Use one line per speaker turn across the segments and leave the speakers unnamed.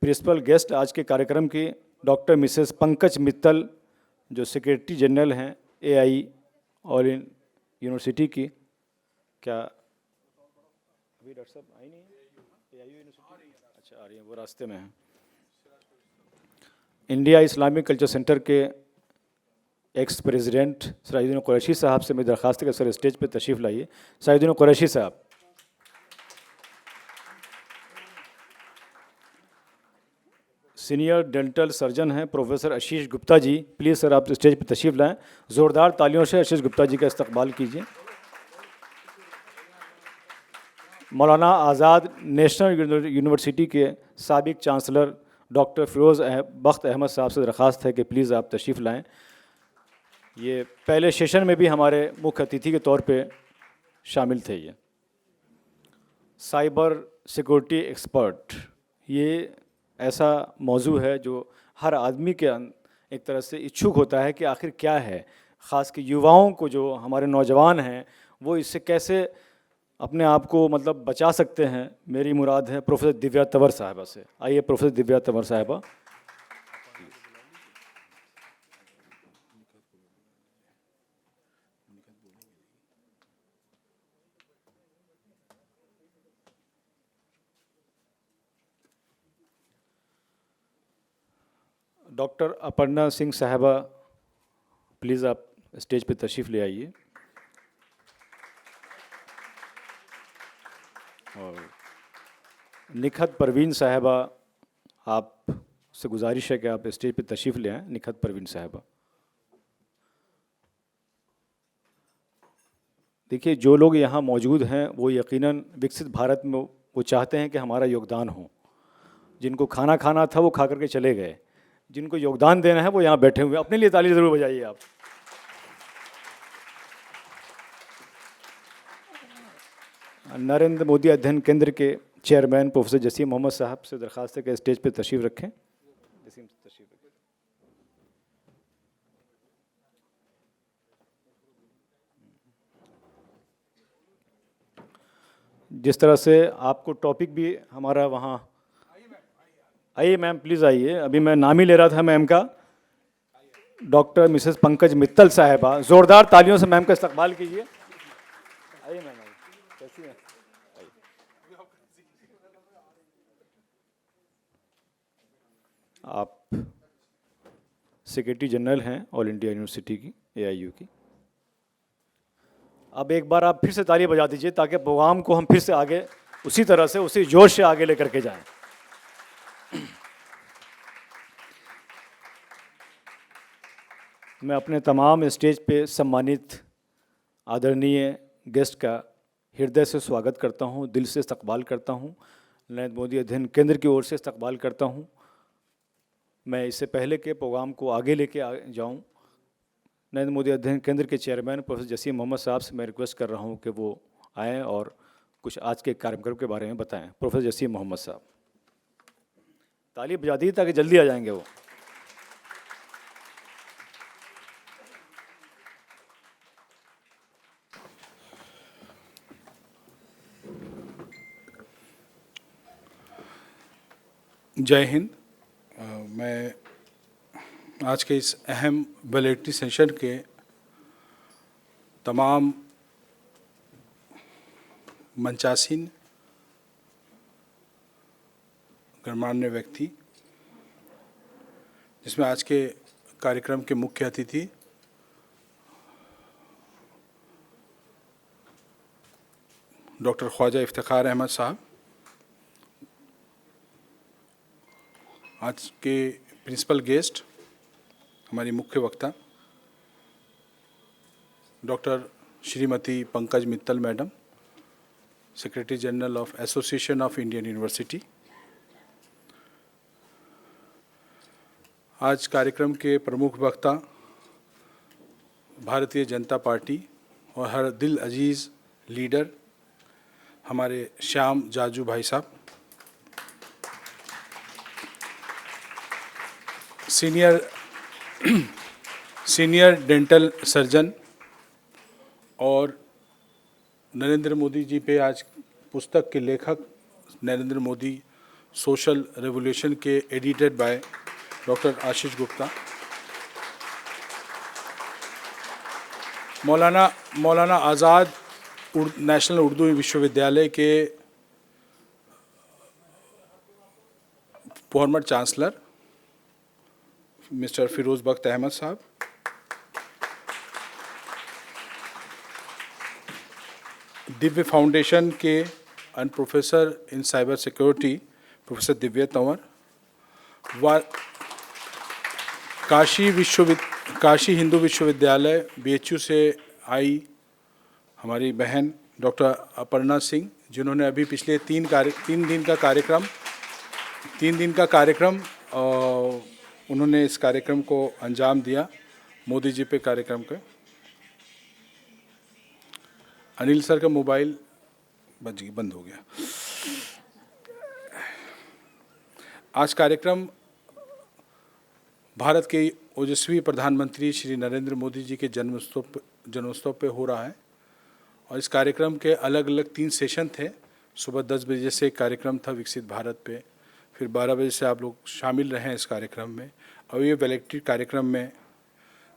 Principal guest आज के कार्यक्रम की डॉक्टर मिसेस पंकज मित्तल, जो सेक्रेटरी जनरल हैं एआई ऑल इन यूनिवर्सिटी की। क्या अभी डॉक्टर साहब आई नहीं है? एआई यूनिवर्सिटी अच्छा आ रही है, वो रास्ते में है। इंडिया इस्लामिक कल्चर सेंटर के एक्स प्रेसिडेंट सराजुद्दीन कुरैशी साहब से मेरी दरख्वास्त है कि सर स्टेज पे तशरीफ़ लाइए। सराजुद्दीन कुरैशी साहब। सीनियर डेंटल सर्जन हैं professor Ashish Gupta ji, please sir आप स्टेज पर तशरीफ़ लाएं। ज़ोरदार तालियों से आशीष गुप्ता जी का इस्तकबाल कीजिए। मौलाना आज़ाद नेशनल यूनिवर्सिटी के साबिक चांसलर डॉक्टर फ़िरोज़ बख्त अहमद साहब से दरख्वास्त है कि प्लीज़ आप तशरीफ़ लाएं। ये पहले सेशन में भी हमारे मुख्य अतिथि के तौर पे शामिल थे। ये साइबर सिक्योरिटी एक्सपर्ट, ये ऐसा मौजू है जो हर आदमी के एक तरह से इच्छुक होता है कि आखिर क्या है, ख़ास के युवाओं को, जो हमारे नौजवान हैं, वो इससे कैसे अपने आप को मतलब बचा सकते हैं। मेरी मुराद है प्रोफेसर दिव्या तंवर साहिबा से। आइए प्रोफेसर दिव्या तंवर साहिबा। डॉक्टर अपर्णा सिंह साहिबा, प्लीज़ आप स्टेज पे तशरीफ़ ले आइए। और निखत परवीन साहिबा, आप से गुजारिश है कि आप स्टेज पे तशरीफ़ ले आएँ। निखत परवीन साहिबा। देखिए, जो लोग यहाँ मौजूद हैं वो यकीनन विकसित भारत में वो चाहते हैं कि हमारा योगदान हो। जिनको खाना खाना था वो खा करके चले गए, जिनको योगदान देना है वो यहाँ बैठे हुए। अपने लिए ताली ज़रूर बजाइए आप। नरेंद्र मोदी अध्ययन केंद्र के चेयरमैन प्रोफेसर जसीम मोहम्मद साहब से दरख्वास्त है कि स्टेज पे तशरीफ़ रखें। जसीम तशरीफ़ रखें। जिस तरह से आपको टॉपिक भी हमारा वहाँ, आइए मैम प्लीज़ आइए। अभी मैं नाम ही ले रहा था मैम का। डॉक्टर मिसेस पंकज मित्तल साहिबा, ज़ोरदार तालियों से मैम का इस्तकबाल कीजिए। आइए मैम, आइए। कैसी हैं? आप सेक्रेटरी जनरल हैं ऑल इंडिया यूनिवर्सिटी की, एआईयू की। अब एक बार आप फिर से ताली बजा दीजिए ताकि प्रोग्राम को हम फिर से आगे उसी तरह से, उसी जोश से आगे लेकर के जाएं। मैं अपने तमाम स्टेज पे सम्मानित आदरणीय गेस्ट का हृदय से स्वागत करता हूं, दिल से इस्तकबाल करता हूं। नरेंद्र मोदी अध्ययन केंद्र की ओर से इस्तकबाल करता हूं। मैं इससे पहले के प्रोग्राम को आगे लेके जाऊं, नरेंद्र मोदी अध्ययन केंद्र के चेयरमैन प्रोफेसर जसीम मोहम्मद साहब से मैं रिक्वेस्ट कर रहा हूं कि वो आएँ और कुछ आज के कार्यक्रम के बारे में बताएं। प्रोफेसर जसीम मोहम्मद साहब, ताली बजा दी ताकि जल्दी आ जाएंगे वो।
जय हिंद। मैं आज के इस अहम वैलिडिटी सेशन के तमाम मंचासीन गणमान्य व्यक्ति, जिसमें आज के कार्यक्रम के मुख्य अतिथि डॉक्टर ख्वाजा इफ्तिखार अहमद साहब, आज के प्रिंसिपल गेस्ट हमारी मुख्य वक्ता doctor Shrimati Pankaj Mittal madam, secretary general of association of Indian university. आज कार्यक्रम के प्रमुख वक्ता भारतीय जनता पार्टी और हर दिल अजीज़ लीडर हमारे श्याम जाजू भाई साहब, सीनियर डेंटल सर्जन और नरेंद्र मोदी जी पे आज पुस्तक के लेखक नरेंद्र मोदी सोशल रेवोल्यूशन के edited by doctor Ashish Gupta. Maulana Azad national Urdu विश्वविद्यालय के फॉर्मर चांसलर मिस्टर फिरोज़ बख्त अहमद साहब। दिव्य फाउंडेशन के and professor in cyber security professor Divya Tanwar. Kashi Hindu विश्वविद्यालय BHU से आई हमारी बहन डॉक्टर अपर्णा सिंह, जिन्होंने अभी पिछले 3 दिन का कार्यक्रम उन्होंने इस कार्यक्रम को अंजाम दिया, मोदी जी पे कार्यक्रम का। अनिल सर का मोबाइल बंद हो गया। आज कार्यक्रम भारत के ओजस्वी प्रधानमंत्री श्री नरेंद्र मोदी जी के जन्मोत्सव पे हो रहा है और इस कार्यक्रम के अलग अलग 3 सेशन थे। सुबह 10 बजे से एक कार्यक्रम था विकसित भारत पे, फिर 12 बजे से आप लोग शामिल रहे हैं इस कार्यक्रम में, और ये वैलेक्ट्री कार्यक्रम में,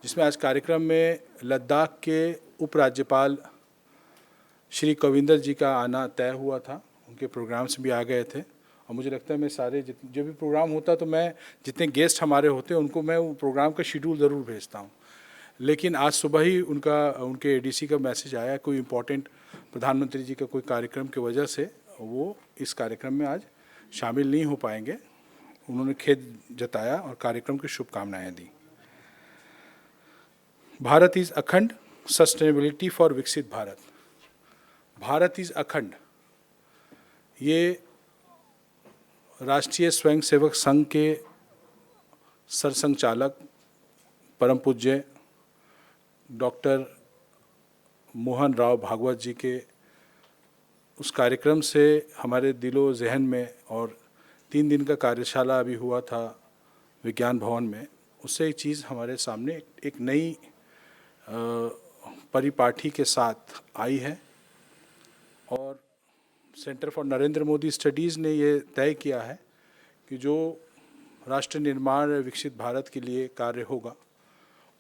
जिसमें आज कार्यक्रम में लद्दाख के उपराज्यपाल श्री कविंदर जी का आना तय हुआ था। उनके प्रोग्राम्स भी आ गए थे और मुझे लगता है मैं सारे जो भी प्रोग्राम होता तो मैं जितने गेस्ट हमारे होते हैं उनको मैं वो प्रोग्राम का शेड्यूल ज़रूर भेजता हूँ, लेकिन आज सुबह ही उनके ADC का मैसेज आया, कोई इम्पोर्टेंट प्रधानमंत्री जी का कोई कार्यक्रम की वजह से वो इस कार्यक्रम में आज शामिल नहीं हो पाएंगे। उन्होंने खेद जताया और कार्यक्रम की शुभकामनाएं दी। भारत इज़ अखंड, सस्टेनेबिलिटी फॉर विकसित भारत। भारत इज़ अखंड, ये राष्ट्रीय स्वयंसेवक संघ के सरसंघचालक परम पूज्य डॉक्टर मोहन राव भागवत जी के उस कार्यक्रम से हमारे दिलो जहन में, और 3 दिन का कार्यशाला अभी हुआ था विज्ञान भवन में, उससे एक चीज़ हमारे सामने एक नई परिपाठी के साथ आई है। और centre for Narendra Modi studies ने ये तय किया है कि जो राष्ट्र निर्माण विकसित भारत के लिए कार्य होगा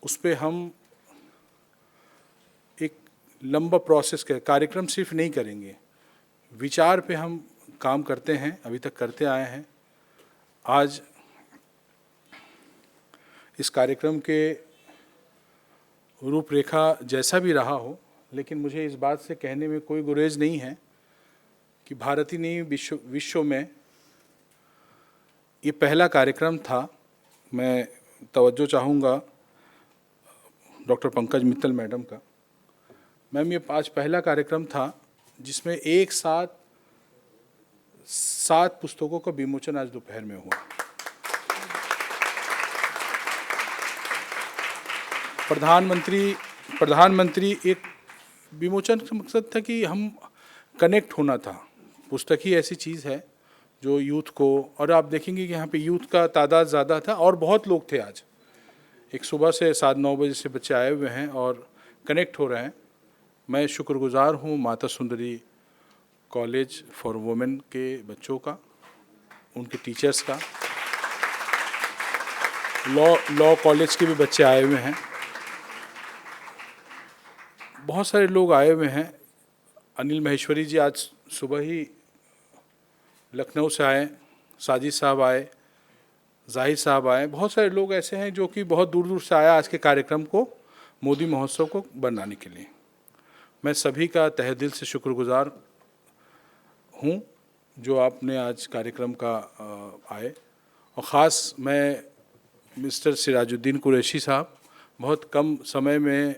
उस पर हम एक लंबा प्रोसेस का कार्यक्रम सिर्फ नहीं करेंगे, विचार पे हम काम करते हैं, अभी तक करते आए हैं। आज इस कार्यक्रम के रूपरेखा जैसा भी रहा हो, लेकिन मुझे इस बात से कहने में कोई गुरेज नहीं है कि भारत ही नहीं विश्व में ये पहला कार्यक्रम था। मैं तवज्जो चाहूँगा डॉक्टर पंकज मित्तल मैडम का। मैम, ये आज पहला कार्यक्रम था जिसमें एक साथ 7 पुस्तकों का विमोचन आज दोपहर में हुआ। प्रधानमंत्री एक विमोचन का मकसद था कि हम कनेक्ट होना था। पुस्तक ही ऐसी चीज़ है जो यूथ को, और आप देखेंगे कि यहाँ पे यूथ का तादाद ज़्यादा था और बहुत लोग थे आज। एक सुबह से 7-9 बजे से बच्चे आए हुए हैं और कनेक्ट हो रहे हैं। मैं शुक्रगुजार हूँ Mata Sundari college for women के बच्चों का, उनके टीचर्स का। लॉ कॉलेज के भी बच्चे आए हुए हैं, बहुत सारे लोग आए हुए हैं। अनिल महेश्वरी जी आज सुबह ही लखनऊ से आए, साजिद साहब आए, जाहिद साहब आए, बहुत सारे लोग ऐसे हैं जो कि बहुत दूर दूर से आया आज के कार्यक्रम को, मोदी महोत्सव को बनाने के लिए। मैं सभी का तहे दिल से शुक्रगुजार हूँ जो आपने आज कार्यक्रम का आए, और ख़ास मैं मिस्टर सिराजुद्दीन कुरैशी साहब, बहुत कम समय में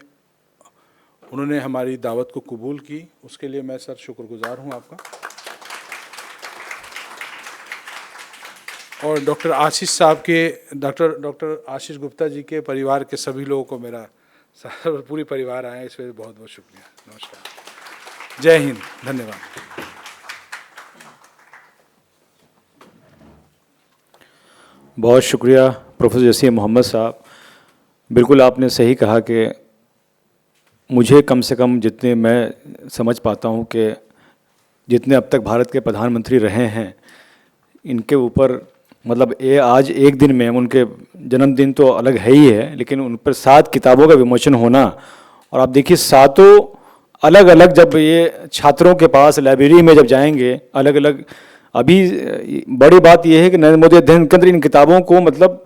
उन्होंने हमारी दावत को कबूल की, उसके लिए मैं सर शुक्रगुजार हूँ आपका। और डॉक्टर आशीष साहब के, डॉक्टर आशीष गुप्ता जी के परिवार के सभी लोगों को, मेरा पूरी परिवार आए, इस वजह बहुत बहुत शुक्रिया। नमस्कार, जय हिंद, धन्यवाद।
बहुत शुक्रिया प्रोफेसर जसीम मोहम्मद साहब। बिल्कुल आपने सही कहा कि मुझे कम से कम जितने मैं समझ पाता हूँ कि जितने अब तक भारत के प्रधानमंत्री रहे हैं, इनके ऊपर मतलब ये आज एक दिन में उनके जन्मदिन तो अलग है ही है, लेकिन उन पर 7 किताबों का विमोचन होना, और आप देखिए 7 अलग अलग, जब ये छात्रों के पास लाइब्रेरी में जब जाएंगे अलग अलग, अभी बड़ी बात यह है कि नरेंद्र मोदी अध्ययन केंद्र इन किताबों को मतलब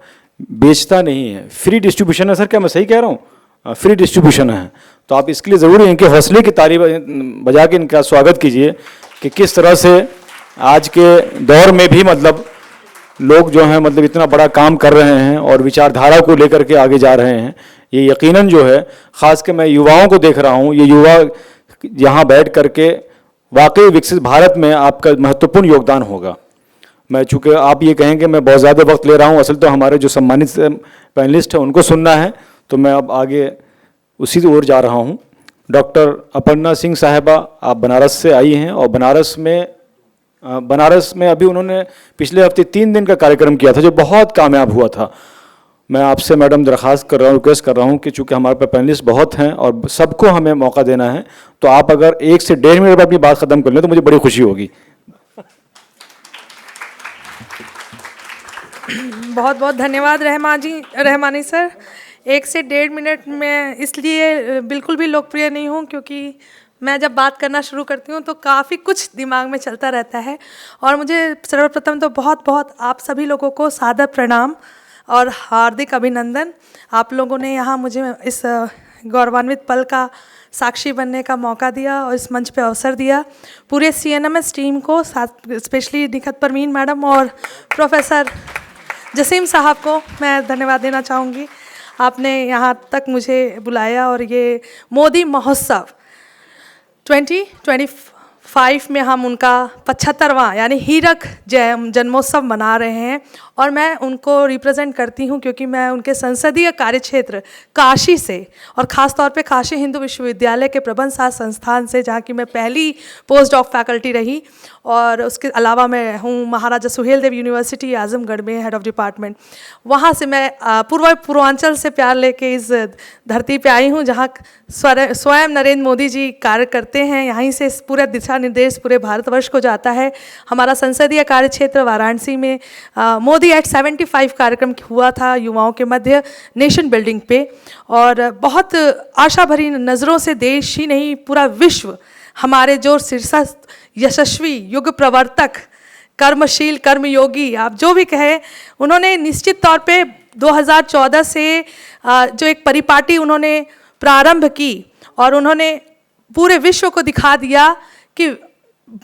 बेचता नहीं है, फ्री डिस्ट्रीब्यूशन है। सर क्या मैं सही कह रहा हूँ? फ्री डिस्ट्रीब्यूशन है। तो आप इसके लिए ज़रूर इनके हौसले की तारीफ बजा के इनका स्वागत कीजिए कि किस तरह से आज के दौर में भी मतलब लोग जो हैं मतलब इतना बड़ा काम कर रहे हैं और विचारधारा को लेकर के आगे जा रहे हैं। ये यकीनन जो है, ख़ास के मैं युवाओं को देख रहा हूँ, ये युवा यहाँ बैठ करके वाकई विकसित भारत में आपका महत्वपूर्ण योगदान होगा। मैं चूँकि आप ये कहेंगे मैं बहुत ज़्यादा वक्त ले रहा हूँ, असल तो हमारे जो सम्मानित पैनलिस्ट हैं उनको सुनना है, तो मैं अब आगे उसी ओर जा रहा हूँ। डॉक्टर अपर्णा सिंह साहिबा, आप बनारस से आई हैं और बनारस में अभी उन्होंने पिछले हफ्ते 3 दिन का कार्यक्रम किया था जो बहुत कामयाब हुआ था। मैं आपसे मैडम दरख्वास्त कर रहा हूँ, रिक्वेस्ट कर रहा हूँ कि चूँकि हमारे पास पैनलिस्ट बहुत हैं और सबको हमें मौका देना है, तो आप अगर 1 से 1.5 मिनट में अपनी बात ख़त्म कर लें तो मुझे बड़ी खुशी होगी।
बहुत बहुत धन्यवाद रहमानी सर। 1 से 1.5 मिनट में इसलिए बिल्कुल भी लोकप्रिय नहीं हूँ क्योंकि मैं जब बात करना शुरू करती हूँ तो काफ़ी कुछ दिमाग में चलता रहता है। और मुझे सर्वप्रथम तो बहुत बहुत आप सभी लोगों को सादर प्रणाम और हार्दिक अभिनंदन। आप लोगों ने यहाँ मुझे इस गौरवान्वित पल का साक्षी बनने का मौका दिया और इस मंच पे अवसर दिया। पूरे CNMS टीम को, साथ स्पेशली निखत परवीन मैडम और प्रोफेसर जसीम साहब को मैं धन्यवाद देना चाहूँगी। आपने यहाँ तक मुझे बुलाया और ये मोदी महोत्सव 2025 में हम उनका 75वां यानी हीरक जन्मोत्सव मना रहे हैं और मैं उनको रिप्रेजेंट करती हूँ क्योंकि मैं उनके संसदीय कार्यक्षेत्र काशी से और ख़ास तौर पे काशी हिंदू विश्वविद्यालय के प्रबंध शास्त्र संस्थान से, जहाँ की मैं पहली पोस्ट डॉक फैकल्टी रही, और उसके अलावा मैं हूँ महाराजा सुहेल देव यूनिवर्सिटी आजमगढ़ में हेड ऑफ डिपार्टमेंट। वहाँ से मैं पूर्वांचल से प्यार लेके इस धरती पे आई हूँ जहाँ स्वयं नरेंद्र मोदी जी कार्य करते हैं। यहीं से पूरा दिशा निर्देश पूरे भारतवर्ष को जाता है। हमारा संसदीय कार्यक्षेत्र वाराणसी में मोदी एट 75 कार्यक्रम हुआ था युवाओं के मध्य नेशन बिल्डिंग पे, और बहुत आशा भरी नज़रों से देश ही नहीं पूरा विश्व हमारे जो शीर्षस्थ यशस्वी युग प्रवर्तक कर्मशील कर्मयोगी आप जो भी कहें, उन्होंने निश्चित तौर पे 2014 से जो एक परिपाटी उन्होंने प्रारंभ की और उन्होंने पूरे विश्व को दिखा दिया कि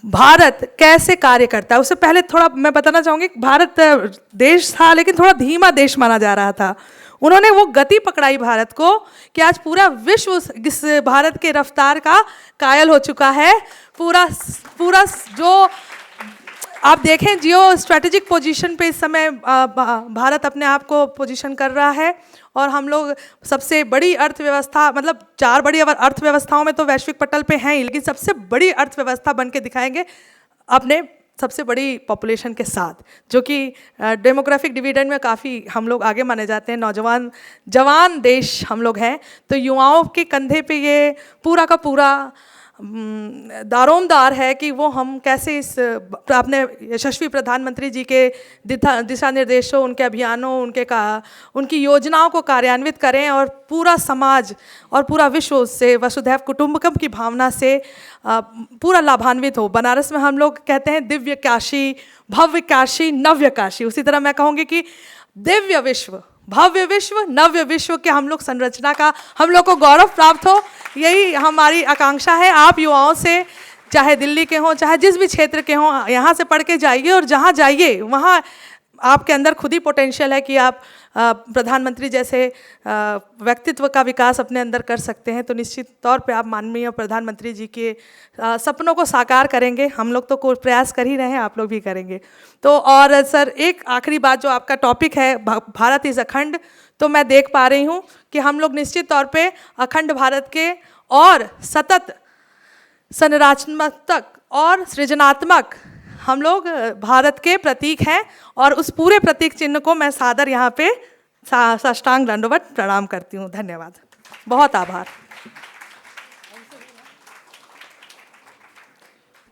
भारत कैसे कार्य करता है। उससे पहले थोड़ा मैं बताना चाहूँगी, भारत देश था लेकिन थोड़ा धीमा देश माना जा रहा था। उन्होंने वो गति पकड़ाई भारत को कि आज पूरा विश्व इस भारत के रफ्तार का कायल हो चुका है। पूरा जो आप देखें जियो स्ट्रेटेजिक पोजीशन पे इस समय भारत अपने आप को पोजीशन कर रहा है और हम लोग सबसे बड़ी अर्थव्यवस्था, मतलब 4 बड़ी अर्थव्यवस्थाओं में तो वैश्विक पटल पे हैं ही, लेकिन सबसे बड़ी अर्थव्यवस्था बन के दिखाएंगे अपने सबसे बड़ी पॉपुलेशन के साथ, जो कि डेमोग्राफिक डिविडेंड में काफ़ी हम लोग आगे माने जाते हैं। जवान देश हम लोग हैं, तो युवाओं के कंधे पे ये पूरा का पूरा दारोमदार है कि वो हम कैसे इस अपने यशस्वी प्रधानमंत्री जी के दिशा निर्देशों, उनके अभियानों, उनकी योजनाओं को कार्यान्वित करें और पूरा समाज और पूरा विश्व उससे वसुधैव कुटुंबकम की भावना से पूरा लाभान्वित हो। बनारस में हम लोग कहते हैं दिव्य काशी, भव्य काशी, नव्य काशी। उसी तरह मैं कहूँगी कि दिव्य विश्व, भव्य विश्व, नव्य विश्व के हम लोग संरचना का हम लोग को गौरव प्राप्त हो, यही हमारी आकांक्षा है। आप युवाओं से, चाहे दिल्ली के हों चाहे जिस भी क्षेत्र के हों, यहाँ से पढ़ के जाइए और जहाँ जाइए वहाँ आपके अंदर खुद ही पोटेंशियल है कि आप प्रधानमंत्री जैसे व्यक्तित्व का विकास अपने अंदर कर सकते हैं। तो निश्चित तौर पे आप माननीय प्रधानमंत्री जी के सपनों को साकार करेंगे। हम लोग तो कोई प्रयास कर ही रहे हैं, आप लोग भी करेंगे। तो और सर एक आखिरी बात, जो आपका टॉपिक है भारत इज़ अखंड, तो मैं देख पा रही हूँ कि हम लोग निश्चित तौर पे अखंड भारत के और सतत संरचनात्मक और सृजनात्मक हम लोग भारत के प्रतीक हैं, और उस पूरे प्रतीक चिन्ह को मैं सादर यहाँ पे साष्टांग दंडवत प्रणाम करती हूँ। धन्यवाद, बहुत आभार।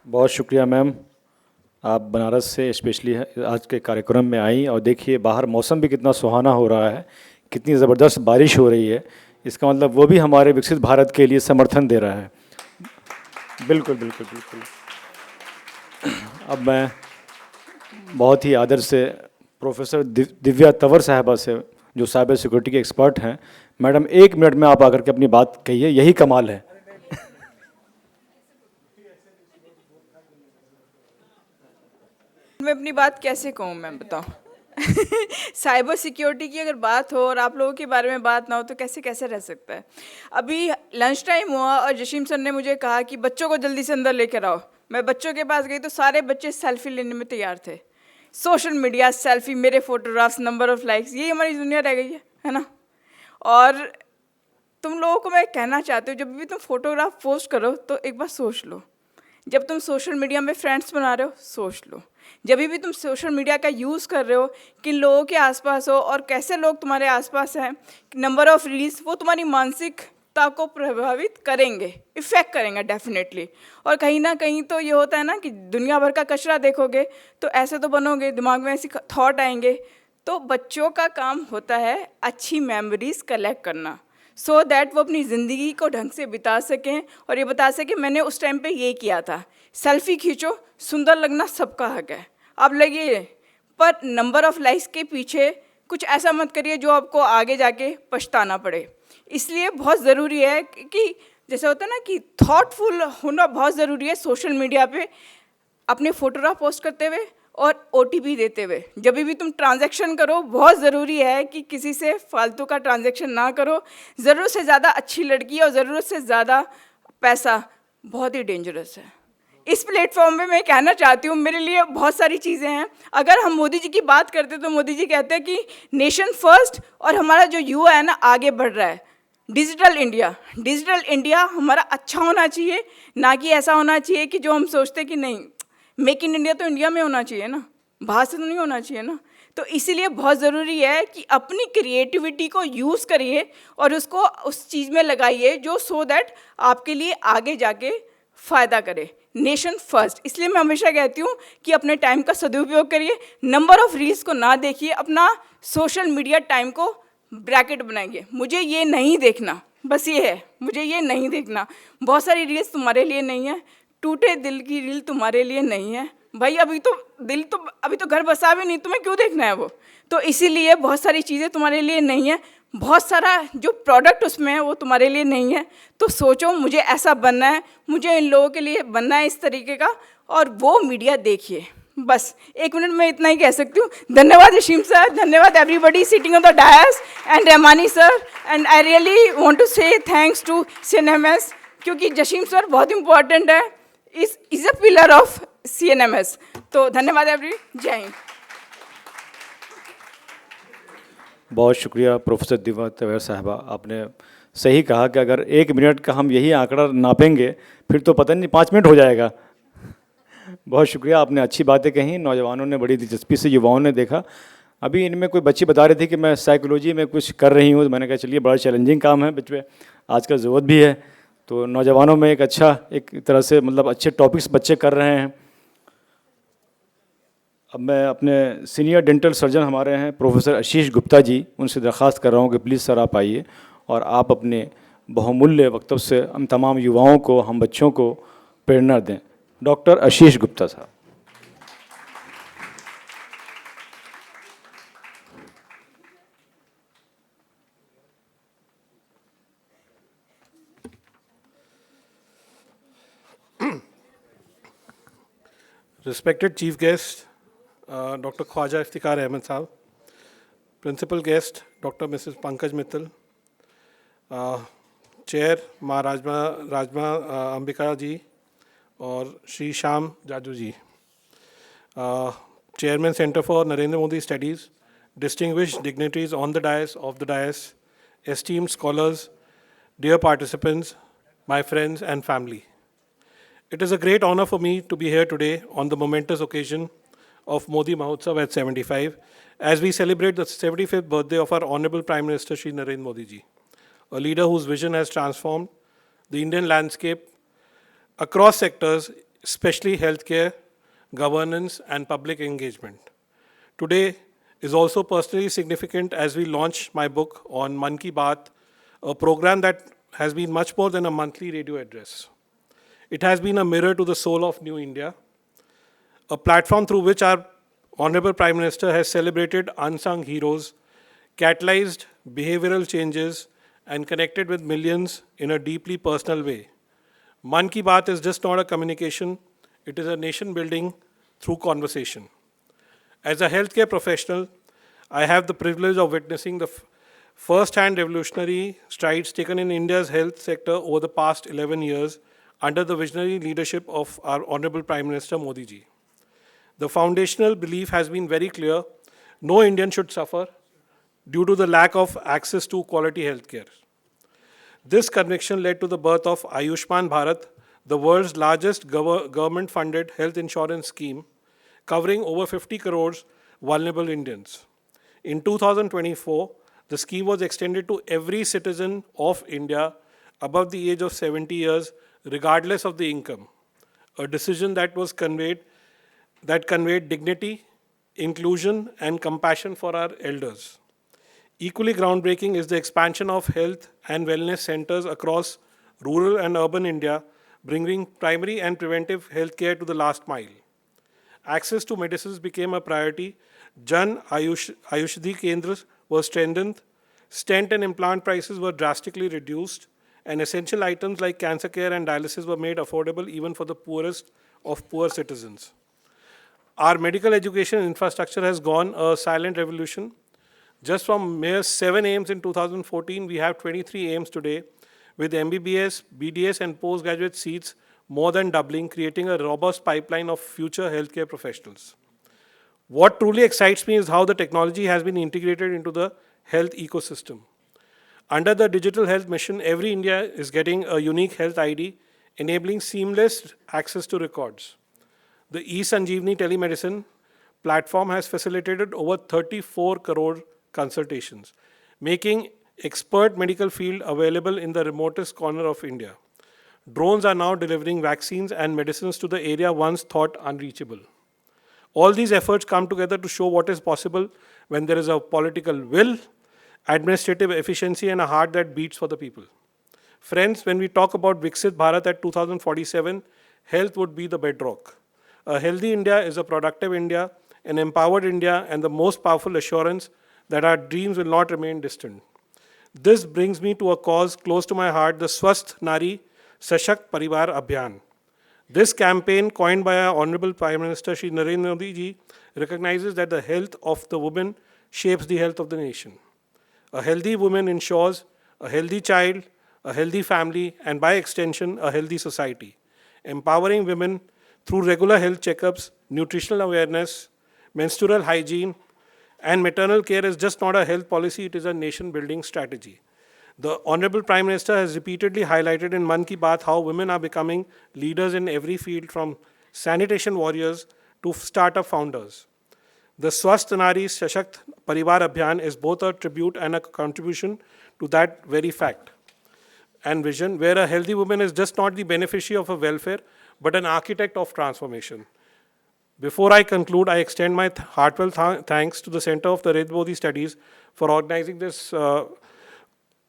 बहुत शुक्रिया मैम। आप बनारस से स्पेशली आज के कार्यक्रम में आई और देखिए बाहर मौसम भी कितना सुहाना हो रहा है, कितनी ज़बरदस्त बारिश हो रही है। इसका मतलब वो भी हमारे विकसित भारत के लिए समर्थन दे रहा है। बिल्कुल बिल्कुल बिल्कुल। अब मैं बहुत ही आदर से प्रोफेसर दिव्या तंवर साहबा से, जो साइबर सिक्योरिटी के एक्सपर्ट हैं, मैडम 1 मिनट में आप आकर के अपनी बात कहिए, यही कमाल है।
मैं अपनी बात कैसे कहूँ, मैं बताऊँ। साइबर सिक्योरिटी की अगर बात हो और आप लोगों के बारे में बात ना हो तो कैसे कैसे रह सकता है। अभी लंच टाइम हुआ और जशीम सर ने मुझे कहा कि बच्चों को जल्दी से अंदर लेकर आओ। मैं बच्चों के पास गई तो सारे बच्चे सेल्फी लेने में तैयार थे। सोशल मीडिया, सेल्फी, मेरे फोटोग्राफ्स, नंबर ऑफ लाइक्स, यही हमारी दुनिया रह गई है ना। और तुम लोगों को मैं कहना चाहती हूँ, जब भी तुम फोटोग्राफ पोस्ट करो तो एक बार सोच लो। जब तुम सोशल मीडिया में फ्रेंड्स बना रहे हो, सोच लो। जब भी तुम सोशल मीडिया का यूज़ कर रहे हो, किन लोगों के आसपास हो और कैसे लोग तुम्हारे आसपास हैं, नंबर ऑफ रील्स, वो तुम्हारी मानसिकता को प्रभावित करेंगे, इफ़ेक्ट करेंगे डेफिनेटली। और कहीं ना कहीं तो ये होता है ना कि दुनिया भर का कचरा देखोगे तो ऐसे तो बनोगे, दिमाग में ऐसी थॉट आएंगे। तो बच्चों का काम होता है अच्छी मेमोरीज कलेक्ट करना, सो दैट वो अपनी ज़िंदगी को ढंग से बिता सकें और ये बता सकें मैंने उस टाइम पे ये किया था। सेल्फी खींचो, सुंदर लगना सबका हक है, आप लगिए, पर नंबर ऑफ लाइक्स के पीछे कुछ ऐसा मत करिए जो आपको आगे जाके पछताना पड़े। इसलिए बहुत ज़रूरी है कि जैसे होता है ना कि थॉटफुल होना बहुत ज़रूरी है सोशल मीडिया पे अपने फोटोग्राफ पोस्ट करते हुए और OTP देते हुए। जब भी तुम ट्रांजैक्शन करो बहुत ज़रूरी है कि किसी से फालतू का ट्रांजैक्शन ना करो। ज़रूरत से ज़्यादा अच्छी लड़की और ज़रूरत से ज़्यादा पैसा बहुत ही डेंजरस है। इस प्लेटफॉर्म पे मैं कहना चाहती हूँ, मेरे लिए बहुत सारी चीज़ें हैं। अगर हम मोदी जी की बात करते तो मोदी जी कहते हैं कि नेशन फर्स्ट, और हमारा जो युवा है ना आगे बढ़ रहा है। डिजिटल इंडिया हमारा अच्छा होना चाहिए, ना कि ऐसा होना चाहिए कि जो हम सोचते कि नहीं मेक इन इंडिया तो इंडिया में होना चाहिए ना, बाहर से तो नहीं होना चाहिए ना। तो इसीलिए बहुत ज़रूरी है कि अपनी क्रिएटिविटी को यूज़ करिए और उसको उस चीज़ में लगाइए जो सो दैट आपके लिए आगे जाके फ़ायदा करे। नेशन फर्स्ट, इसलिए मैं हमेशा कहती हूँ कि अपने टाइम का सदुपयोग करिए, नंबर ऑफ़ रील्स को ना देखिए, अपना सोशल मीडिया टाइम को ब्रैकेट बनाइए। मुझे ये नहीं देखना, बस ये है, मुझे ये नहीं देखना। बहुत सारी रील्स तुम्हारे लिए नहीं है, टूटे दिल की रील तुम्हारे लिए नहीं है भाई। अभी तो घर बसा भी नहीं, तुम्हें क्यों देखना है वो। तो इसीलिए बहुत सारी चीज़ें तुम्हारे लिए नहीं है, बहुत सारा जो प्रोडक्ट उसमें है वो तुम्हारे लिए नहीं है। तो सोचो मुझे ऐसा बनना है, मुझे इन लोगों के लिए बनना है इस तरीके का, और वो मीडिया देखिए। बस 1 मिनट में इतना ही कह सकती हूँ। धन्यवाद यशीम सर, धन्यवाद everybody sitting on the dais and Rahmani sir, and I really want to say thanks to CNMS, क्योंकि जशीम सर बहुत इंपॉर्टेंट है, is a pillar of CNMS। तो धन्यवाद एवरीबडी, जय हिंद।
बहुत शुक्रिया प्रोफेसर दिव्या तंवर साहबा, आपने सही कहा कि अगर 1 मिनट का हम यही आंकड़ा नापेंगे फिर तो पता नहीं 5 मिनट हो जाएगा। बहुत शुक्रिया, आपने अच्छी बातें कहीं, नौजवानों ने बड़ी दिलचस्पी से, युवाओं ने देखा। अभी इनमें कोई बच्ची बता रही थी कि मैं साइकोलॉजी में कुछ कर रही हूँ, तो मैंने कहा चलिए बड़ा चैलेंजिंग काम है, बच्चे आजकल ज़रूरत भी है। तो नौजवानों में एक तरह से मतलब अच्छे टॉपिक्स बच्चे कर रहे हैं। अब मैं अपने सीनियर डेंटल सर्जन हमारे हैं प्रोफेसर आशीष गुप्ता जी, उनसे दरख्वास्त कर रहा हूँ कि प्लीज़ सर आप आइए और आप अपने बहुमूल्य वक्तव्य से हम तमाम युवाओं को, हम बच्चों को प्रेरणा दें। डॉक्टर आशीष गुप्ता साहब।
Respected Chief Guest, Dr. Khwaja Iftikhar Ahmed Saab, Principal Guest, Dr. Mrs. Pankaj Mittal, Chair माँ राजमा अंबिका जी और श्री श्याम जाजू जी, Chairman Center for Narendra Modi Studies, distinguished dignitaries on the dais, off the dais, esteemed scholars, dear participants, my friends and family. It is a great honor for me to be here today on the momentous occasion of Modi Mahotsav at 75, as we celebrate the 75th birthday of our Honorable Prime Minister Shri Narendra Modi ji, a leader whose vision has transformed the Indian landscape across sectors, especially healthcare, governance, and public engagement. Today is also personally significant as we launch my book on Mann Ki Baat, a program that has been much more than a monthly radio address. It has been a mirror to the soul of New India, a platform through which our Honorable Prime Minister has celebrated unsung heroes, catalyzed behavioral changes, and connected with millions in a deeply personal way. Mann Ki Baat is just not a communication, it is a nation building through conversation. As a healthcare professional, I have the privilege of witnessing the first-hand revolutionary strides taken in India's health sector over the past 11 years under the visionary leadership of our Honorable Prime Minister Modi ji. The foundational belief has been very clear: no Indian should suffer due to the lack of access to quality healthcare. This conviction led to the birth of Ayushman Bharat, the world's largest government-funded health insurance scheme, covering over 50 crores vulnerable Indians. In 2024, the scheme was extended to every citizen of India above the age of 70 years, regardless of the income, a decision that conveyed dignity, inclusion, and compassion for our elders. Equally groundbreaking is the expansion of health and wellness centers across rural and urban India, bringing primary and preventive health care to the last mile. Access to medicines became a priority. Jan Ayushdi Kendras were strengthened, stent and implant prices were drastically reduced, and essential items like cancer care and dialysis were made affordable even for the poorest of poor citizens. Our medical education infrastructure has gone a silent revolution. Just from mere 7 AIIMS in 2014, we have 23 AIIMS today, with MBBS, BDS, and postgraduate seats more than doubling, creating a robust pipeline of future healthcare professionals. What truly excites me is how the technology has been integrated into the health ecosystem. Under the Digital Health Mission, every India is getting a unique health ID, enabling seamless access to records. The eSanjeevani telemedicine platform has facilitated over 34 crore consultations, making expert medical field available in the remotest corner of India. Drones are now delivering vaccines and medicines to the area once thought unreachable. All these efforts come together to show what is possible when there is a political will, administrative efficiency, and a heart that beats for the people. Friends, when we talk about Viksit Bharat at 2047, health would be the bedrock. A healthy India is a productive India, an empowered India, and the most powerful assurance that our dreams will not remain distant. This brings me to a cause close to my heart, the Swasth Nari Sashakt Parivar Abhiyan. This campaign, coined by our Honorable Prime Minister Shri Narendra Modi ji, recognizes that the health of the woman shapes the health of the nation. A healthy woman ensures a healthy child, a healthy family, and by extension, a healthy society. Empowering women through regular health checkups, nutritional awareness, menstrual hygiene, and maternal care is just not a health policy, it is a nation-building strategy. The Honorable Prime Minister has repeatedly highlighted in Mann Ki Baat how women are becoming leaders in every field, from sanitation warriors to startup founders. The Swasth Nari Sashakt Parivar Abhiyan is both a tribute and a contribution to that very fact and vision, where a healthy woman is just not the beneficiary of a welfare, but an architect of transformation. Before I conclude, I extend my heartfelt thanks to the Center of the Narendra Modi Studies for organizing this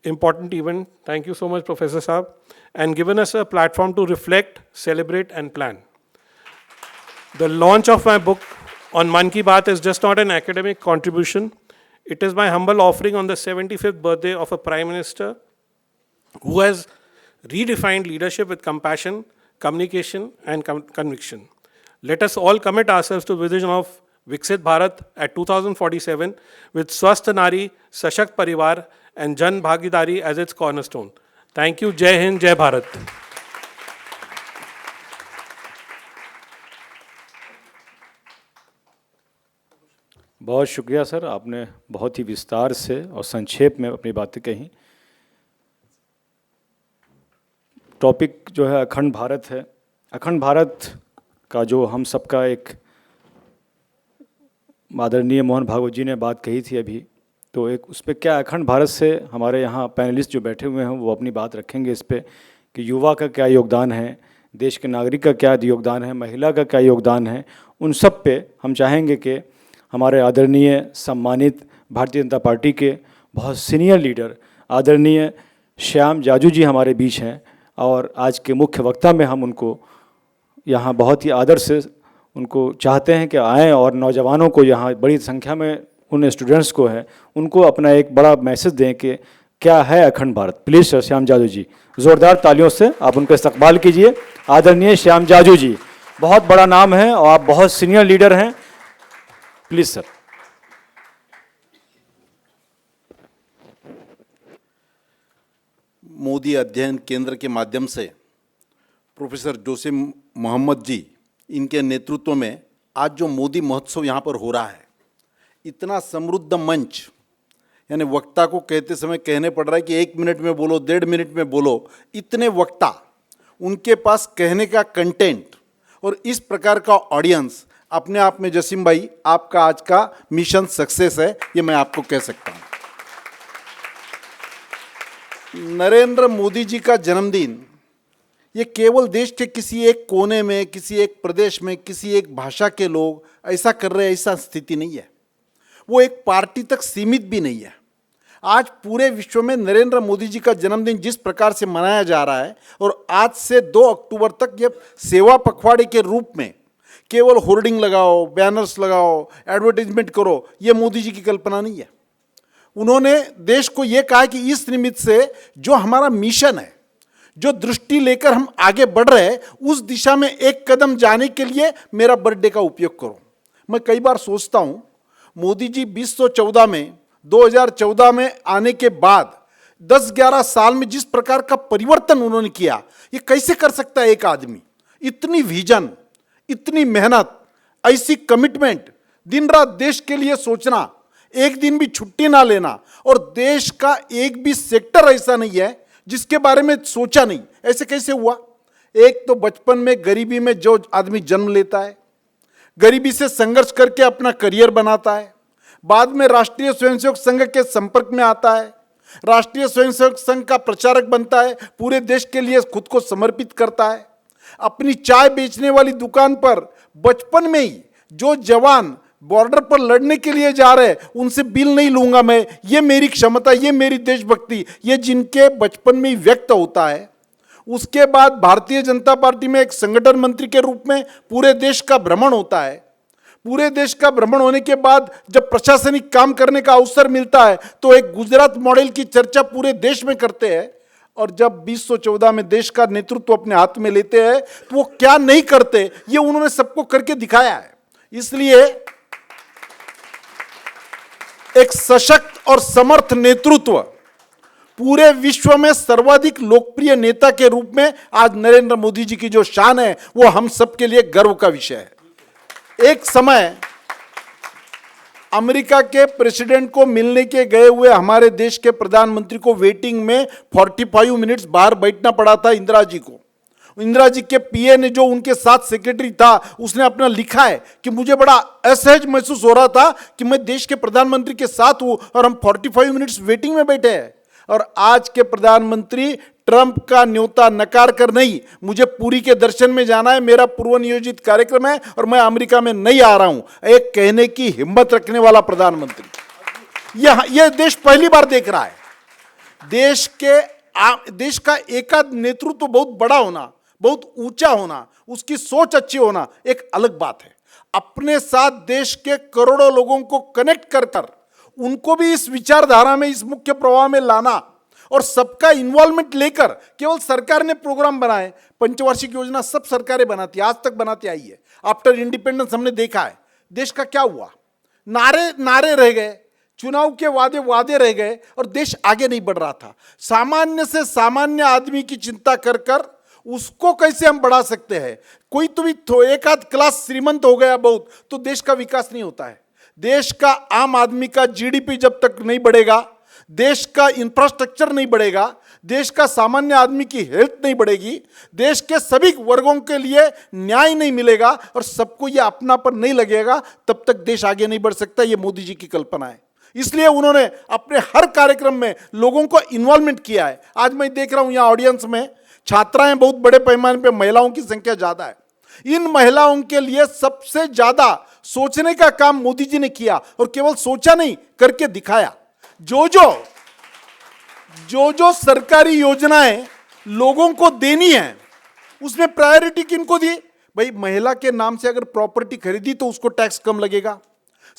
important event. Thank you so much, Professor Saab, and given us a platform to reflect, celebrate, and plan. The launch of my book on Mann Ki Baat is just not an academic contribution. It is my humble offering on the 75th birthday of a Prime Minister who has redefined leadership with compassion, communication, and conviction. Let us all commit ourselves to the vision of Viksit Bharat at 2047 with Swasth Nari, Sashakt Parivar, and Jan Bhagidari as its cornerstone. Thank you. Jai Hind, Jai Bharat.
बहुत शुक्रिया sir, आपने बहुत ही विस्तार से और संक्षेप में अपनी बातें कही। टॉपिक जो है अखंड भारत है। अखंड भारत का जो हम सबका एक आदरणीय मोहन भागवत जी ने बात कही थी अभी, तो एक उस पर क्या अखंड भारत से हमारे यहाँ पैनलिस्ट जो बैठे हुए हैं वो अपनी बात रखेंगे इस पर कि युवा का क्या योगदान है, देश के नागरिक का क्या योगदान है, महिला का क्या योगदान है, उन सब पे हम चाहेंगे कि हमारे आदरणीय सम्मानित भारतीय जनता पार्टी के बहुत सीनियर लीडर आदरणीय श्याम जाजू जी हमारे बीच हैं और आज के मुख्य वक्ता में हम उनको यहाँ बहुत ही आदर से उनको चाहते हैं कि आएँ और नौजवानों को, यहाँ बड़ी संख्या में उन स्टूडेंट्स को है, उनको अपना एक बड़ा मैसेज दें कि क्या है अखंड भारत। प्लीज़ सर श्याम जाजू जी, ज़ोरदार तालियों से आप उनका इस्तकबाल कीजिए। आदरणीय श्याम जाजू जी, बहुत बड़ा नाम है और आप बहुत सीनियर लीडर हैं, प्लीज़ सर।
मोदी अध्ययन केंद्र के माध्यम से प्रोफेसर जोशी मोहम्मद जी, इनके नेतृत्व में आज जो मोदी महोत्सव यहाँ पर हो रहा है, इतना समृद्ध मंच, यानी वक्ता को कहते समय कहने पड़ रहा है कि 1 मिनट में बोलो, 1.5 मिनट में बोलो, इतने वक्ता, उनके पास कहने का कंटेंट और इस प्रकार का ऑडियंस, अपने आप में जसीम भाई आपका आज का मिशन सक्सेस है, ये मैं आपको कह सकता हूँ। नरेंद्र मोदी जी का जन्मदिन ये केवल देश के किसी एक कोने में, किसी एक प्रदेश में, किसी एक भाषा के लोग ऐसा कर रहे हैं, ऐसा स्थिति नहीं है। वो एक पार्टी तक सीमित भी नहीं है। आज पूरे विश्व में नरेंद्र मोदी जी का जन्मदिन जिस प्रकार से मनाया जा रहा है और आज से 2 अक्टूबर तक ये सेवा पखवाड़े के रूप में केवल होर्डिंग लगाओ, बैनर्स लगाओ, एडवर्टाइजमेंट करो, ये मोदी जी की कल्पना नहीं है। उन्होंने देश को ये कहा कि इस निमित्त से जो हमारा मिशन है, जो दृष्टि लेकर हम आगे बढ़ रहे हैं, उस दिशा में एक कदम जाने के लिए मेरा बर्थडे का उपयोग करो। मैं कई बार सोचता हूँ, मोदी जी 2014 में आने के बाद 10-11 साल में जिस प्रकार का परिवर्तन उन्होंने किया, ये कैसे कर सकता है एक आदमी? इतनी विजन, इतनी मेहनत, ऐसी कमिटमेंट, दिन रात देश के लिए सोचना, एक दिन भी छुट्टी ना लेना, और देश का एक भी सेक्टर ऐसा नहीं है जिसके बारे में सोचा नहीं। ऐसे कैसे हुआ? एक तो बचपन में गरीबी में जो आदमी जन्म लेता है, गरीबी से संघर्ष करके अपना करियर बनाता है, बाद में राष्ट्रीय स्वयंसेवक संघ के संपर्क में आता है, राष्ट्रीय स्वयंसेवक संघ का प्रचारक बनता है, पूरे देश के लिए खुद को समर्पित करता है। अपनी चाय बेचने वाली दुकान पर बचपन में ही जो जवान बॉर्डर पर लड़ने के लिए जा रहे हैं, उनसे बिल नहीं लूंगा मैं, ये मेरी क्षमता, ये मेरी देशभक्ति, ये जिनके बचपन में ही व्यक्त होता है। उसके बाद भारतीय जनता पार्टी में एक संगठन मंत्री के रूप में पूरे देश का भ्रमण होता है। पूरे देश का भ्रमण होने के बाद जब प्रशासनिक काम करने का अवसर मिलता है तो एक गुजरात मॉडल की चर्चा पूरे देश में करते हैं, और जब 2014 में देश का नेतृत्व अपने हाथ में लेते हैं तो वो क्या नहीं करते, ये उन्होंने सबको करके दिखाया है। इसलिए एक सशक्त और समर्थ नेतृत्व, पूरे विश्व में सर्वाधिक लोकप्रिय नेता के रूप में आज नरेंद्र मोदी जी की जो शान है, वो हम सबके लिए गर्व का विषय है। एक समय अमेरिका के प्रेसिडेंट को मिलने के गए हुए हमारे देश के प्रधानमंत्री को वेटिंग में 45 मिनट्स बाहर बैठना पड़ा था इंदिरा जी को। इंदिरा जी के पीए ने, जो उनके साथ सेक्रेटरी था, उसने अपना लिखा है कि मुझे बड़ा असहज महसूस हो रहा था कि मैं देश के प्रधानमंत्री के साथ हूं और हम 45 मिनट्स वेटिंग में बैठे हैं। और आज के प्रधानमंत्री ट्रंप का न्योता नकार कर नहीं, मुझे पुरी के दर्शन में जाना है, मेरा पूर्व नियोजित कार्यक्रम है और मैं अमेरिका में नहीं आ रहा हूं, एक कहने की हिम्मत रखने वाला प्रधानमंत्री यह देश पहली बार देख रहा है। देश का एकाध नेतृत्व बहुत बड़ा होना, बहुत ऊंचा होना, उसकी सोच अच्छी होना एक अलग बात है। अपने साथ देश के करोड़ों लोगों को कनेक्ट कर कर उनको भी इस विचारधारा में, इस मुख्य प्रवाह में लाना और सबका इन्वॉल्वमेंट लेकर, केवल सरकार ने प्रोग्राम बनाए, पंचवार्षिक योजना सब सरकारें बनाती, आज तक बनाती आई है। आफ्टर इंडिपेंडेंस हमने देखा है देश का क्या हुआ, नारे रह गए, चुनाव के वादे रह गए और देश आगे नहीं बढ़ रहा था। सामान्य से सामान्य आदमी की चिंता कर कर उसको कैसे हम बढ़ा सकते हैं। कोई तो भी एक आध क्लास श्रीमंत हो गया बहुत, तो देश का विकास नहीं होता है। देश का आम आदमी का जीडीपी जब तक नहीं बढ़ेगा, देश का इंफ्रास्ट्रक्चर नहीं बढ़ेगा, देश का सामान्य आदमी की हेल्थ नहीं बढ़ेगी, देश के सभी वर्गों के लिए न्याय नहीं मिलेगा और सबको ये अपनापन नहीं लगेगा, तब तक देश आगे नहीं बढ़ सकता। ये मोदी जी की कल्पना है। इसलिए उन्होंने अपने हर कार्यक्रम में लोगों को इन्वॉल्वमेंट किया है। आज मैं देख रहा हूं यहाँ ऑडियंस में छात्राएं बहुत बड़े पैमाने पे, महिलाओं की संख्या ज्यादा है। इन महिलाओं के लिए सबसे ज्यादा सोचने का काम मोदी जी ने किया, और केवल सोचा नहीं, करके दिखाया। जो जो सरकारी योजनाएं लोगों को देनी है, उसमें प्रायोरिटी किनको दी? भाई, महिला के नाम से अगर प्रॉपर्टी खरीदी तो उसको टैक्स कम लगेगा।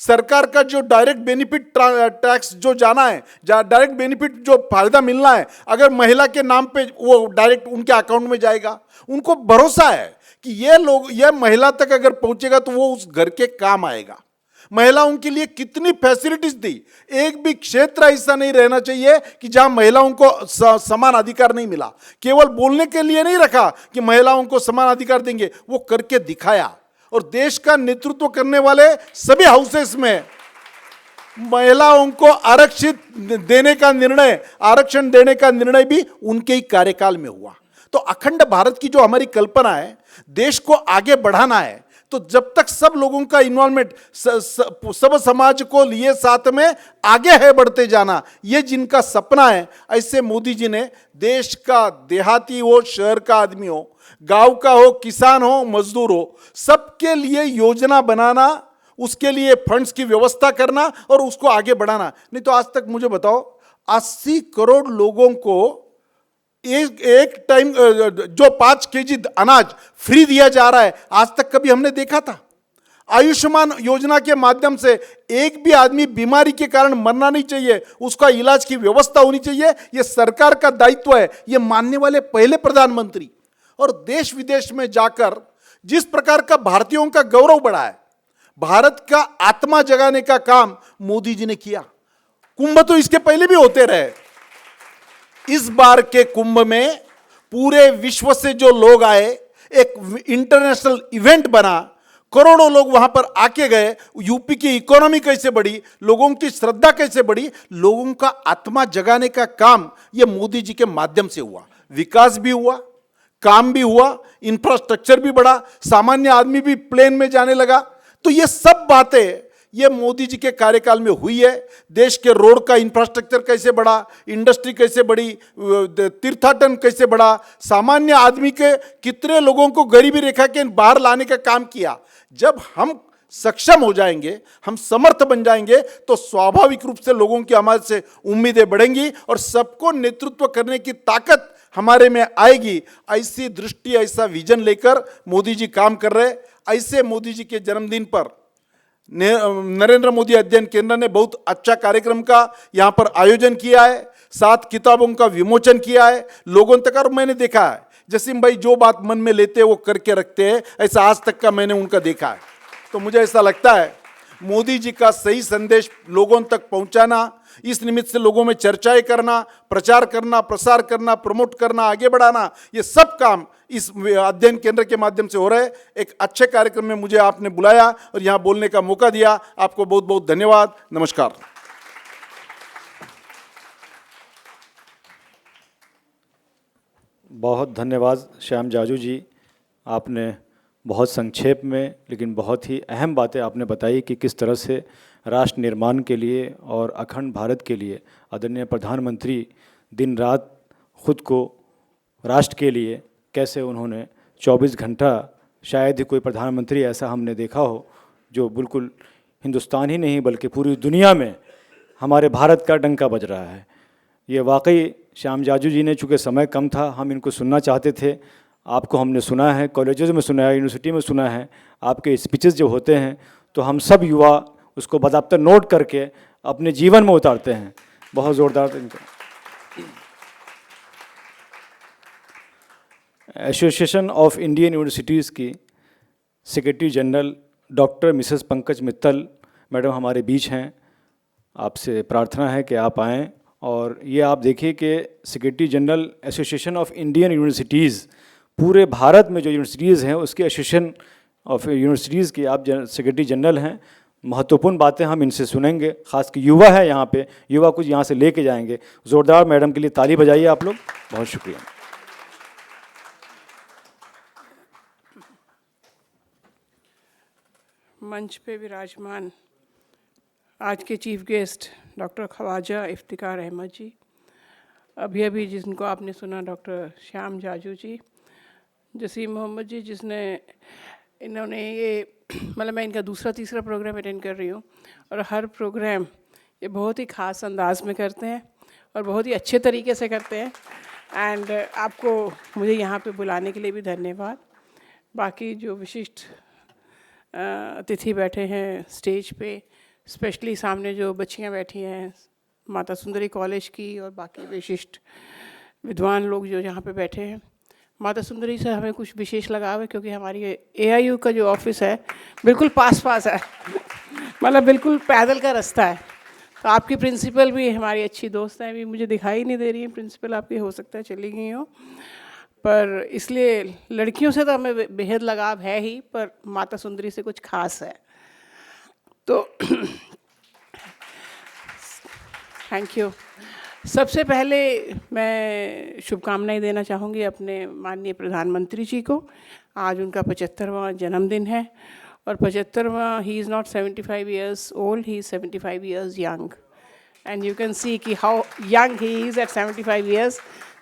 सरकार का जो डायरेक्ट बेनिफिट टैक्स जो जाना है, डायरेक्ट बेनिफिट जो फायदा मिलना है, अगर महिला के नाम पे वो डायरेक्ट उनके अकाउंट में जाएगा। उनको भरोसा है कि ये महिला तक अगर पहुंचेगा तो वो उस घर के काम आएगा। महिलाओं के लिए कितनी फैसिलिटीज दी। एक भी क्षेत्र ऐसा नहीं रहना चाहिए कि जहां महिलाओं को समान अधिकार नहीं मिला। केवल बोलने के लिए नहीं रखा कि महिलाओं को समान अधिकार देंगे, वो करके दिखाया। और देश का नेतृत्व करने वाले सभी हाउसेस में महिलाओं को आरक्षण देने का निर्णय भी उनके ही कार्यकाल में हुआ। तो अखंड भारत की जो हमारी कल्पना है, देश को आगे बढ़ाना है, तो जब तक सब लोगों का इन्वॉल्वमेंट, सब समाज को लिए साथ में आगे है बढ़ते जाना, ये जिनका सपना है, ऐसे मोदी जी ने देश का, देहाती हो, शहर का आदमी हो, गांव का हो, किसान हो, मजदूर हो, सबके लिए योजना बनाना, उसके लिए फंड्स की व्यवस्था करना और उसको आगे बढ़ाना। नहीं तो आज तक मुझे बताओ, 80 करोड़ लोगों को एक टाइम जो 5 केजी अनाज फ्री दिया जा रहा है, आज तक कभी हमने देखा था? आयुष्मान योजना के माध्यम से एक भी आदमी बीमारी के कारण मरना नहीं चाहिए, उसका इलाज की व्यवस्था होनी चाहिए। यह सरकार का दायित्व है, यह मानने वाले पहले प्रधानमंत्री। और देश विदेश में जाकर जिस प्रकार का भारतीयों का गौरव बढ़ा है, भारत का आत्मा जगाने का काम मोदी जी ने किया। कुंभ तो इसके पहले भी होते रहे। इस बार के कुंभ में पूरे विश्व से जो लोग आए, एक इंटरनेशनल इवेंट बना, करोड़ों लोग वहां पर आके गए। यूपी की इकोनॉमी कैसे बढ़ी, लोगों की श्रद्धा कैसे बढ़ी, लोगों का आत्मा जगाने का काम यह मोदी जी के माध्यम से हुआ। विकास भी हुआ, काम भी हुआ, इंफ्रास्ट्रक्चर भी बढ़ा, सामान्य आदमी भी प्लेन में जाने लगा। तो ये सब बातें ये मोदी जी के कार्यकाल में हुई है। देश के रोड का इंफ्रास्ट्रक्चर कैसे बढ़ा, इंडस्ट्री कैसे बढ़ी, तीर्थाटन कैसे बढ़ा, सामान्य आदमी के कितने लोगों को गरीबी रेखा के बाहर लाने का काम किया। जब हम सक्षम हो जाएंगे, हम समर्थ बन जाएंगे, तो स्वाभाविक रूप से लोगों की हमारे से उम्मीदें बढ़ेंगी और सबको नेतृत्व करने की ताकत हमारे में आएगी। ऐसी दृष्टि, ऐसा विजन लेकर मोदी जी काम कर रहे। ऐसे मोदी जी के जन्मदिन पर नरेंद्र मोदी अध्ययन केंद्र ने बहुत अच्छा कार्यक्रम का यहाँ पर आयोजन किया है। 7 किताबों का विमोचन किया है लोगों तक। और मैंने देखा है, जसीम भाई जो बात मन में लेते हैं वो करके रखते हैं, ऐसा आज तक का मैंने उनका देखा है। तो मुझे ऐसा लगता है मोदी जी का सही संदेश लोगों तक पहुंचाना, इस निमित्त से लोगों में चर्चाएं करना, प्रचार करना, प्रसार करना, प्रमोट करना, आगे बढ़ाना, ये सब काम इस अध्ययन केंद्र के माध्यम से हो रहे हैं। एक अच्छे कार्यक्रम में मुझे आपने बुलाया और यहाँ बोलने का मौका दिया, आपको बहुत बहुत धन्यवाद। नमस्कार।
बहुत धन्यवाद श्याम जाजू जी। आपने बहुत संक्षेप में लेकिन बहुत ही अहम बातें आपने बताई कि किस तरह से राष्ट्र निर्माण के लिए और अखंड भारत के लिए आदरणीय प्रधानमंत्री दिन रात खुद को राष्ट्र के लिए कैसे उन्होंने 24 घंटा, शायद ही कोई प्रधानमंत्री ऐसा हमने देखा हो जो बिल्कुल हिंदुस्तान ही नहीं बल्कि पूरी दुनिया में हमारे भारत का डंका बज रहा है। ये वाकई श्याम जाजू जी ने, चूँकि समय कम था, हम इनको सुनना चाहते थे। आपको हमने सुना है, कॉलेजेस में सुना है, यूनिवर्सिटी में सुना है, आपके स्पीचेस जो होते हैं तो हम सब युवा उसको बाकायदा नोट करके अपने जीवन में उतारते हैं। बहुत ज़ोरदार इनका। एसोसिएशन ऑफ इंडियन यूनिवर्सिटीज़ की secretary general doctor Mrs Pankaj Mittal madam हमारे बीच हैं। आपसे प्रार्थना है कि आप आएँ। और ये आप देखिए कि secretary general association of Indian universities, पूरे भारत में जो यूनिवर्सिटीज़ हैं उसके एसोसिएशन ऑफ यूनिवर्सिटीज़ के आप सेक्रेटरी जनरल हैं। महत्वपूर्ण बातें हम इनसे सुनेंगे, खास कि युवा है यहाँ पे, युवा कुछ यहाँ से लेके जाएंगे। ज़ोरदार मैडम के लिए ताली बजाइए आप लोग। बहुत शुक्रिया।
मंच पे विराजमान आज के chief guest doctor Khwaja Iftikhar Ahmad ji, अभी अभी जिनको आपने सुना डॉक्टर श्याम जाजू जी, जसीम मोहम्मद जी, जिसने इन्होंने ये मतलब मैं इनका दूसरा तीसरा प्रोग्राम अटेंड कर रही हूँ और हर प्रोग्राम ये बहुत ही ख़ास अंदाज में करते हैं और बहुत ही अच्छे तरीके से करते हैं। एंड आपको मुझे यहाँ पे बुलाने के लिए भी धन्यवाद। बाकी जो विशिष्ट अतिथि बैठे हैं स्टेज पे, स्पेशली सामने जो बच्चियाँ बैठी हैं माता सुंदरी कॉलेज की और बाकी विशिष्ट विद्वान लोग जो यहाँ पे बैठे हैं, माता सुंदरी से हमें कुछ विशेष लगाव है क्योंकि हमारी AIU का जो ऑफिस है बिल्कुल पास है मतलब बिल्कुल पैदल का रास्ता है। तो आपकी प्रिंसिपल भी हमारी अच्छी दोस्त है, अभी मुझे दिखाई नहीं दे रही है प्रिंसिपल आपकी, हो सकता है चली गई हो, पर इसलिए लड़कियों से तो हमें बेहद लगाव है ही, पर माता सुंदरी से कुछ खास है। तो थैंक यू। सबसे पहले मैं शुभकामनाएं देना चाहूँगी अपने माननीय प्रधानमंत्री जी को। आज उनका 75वां जन्मदिन है और 75वां, he is not 75 years old, he is 75 years young, and you can see कि how young he is at 75 years.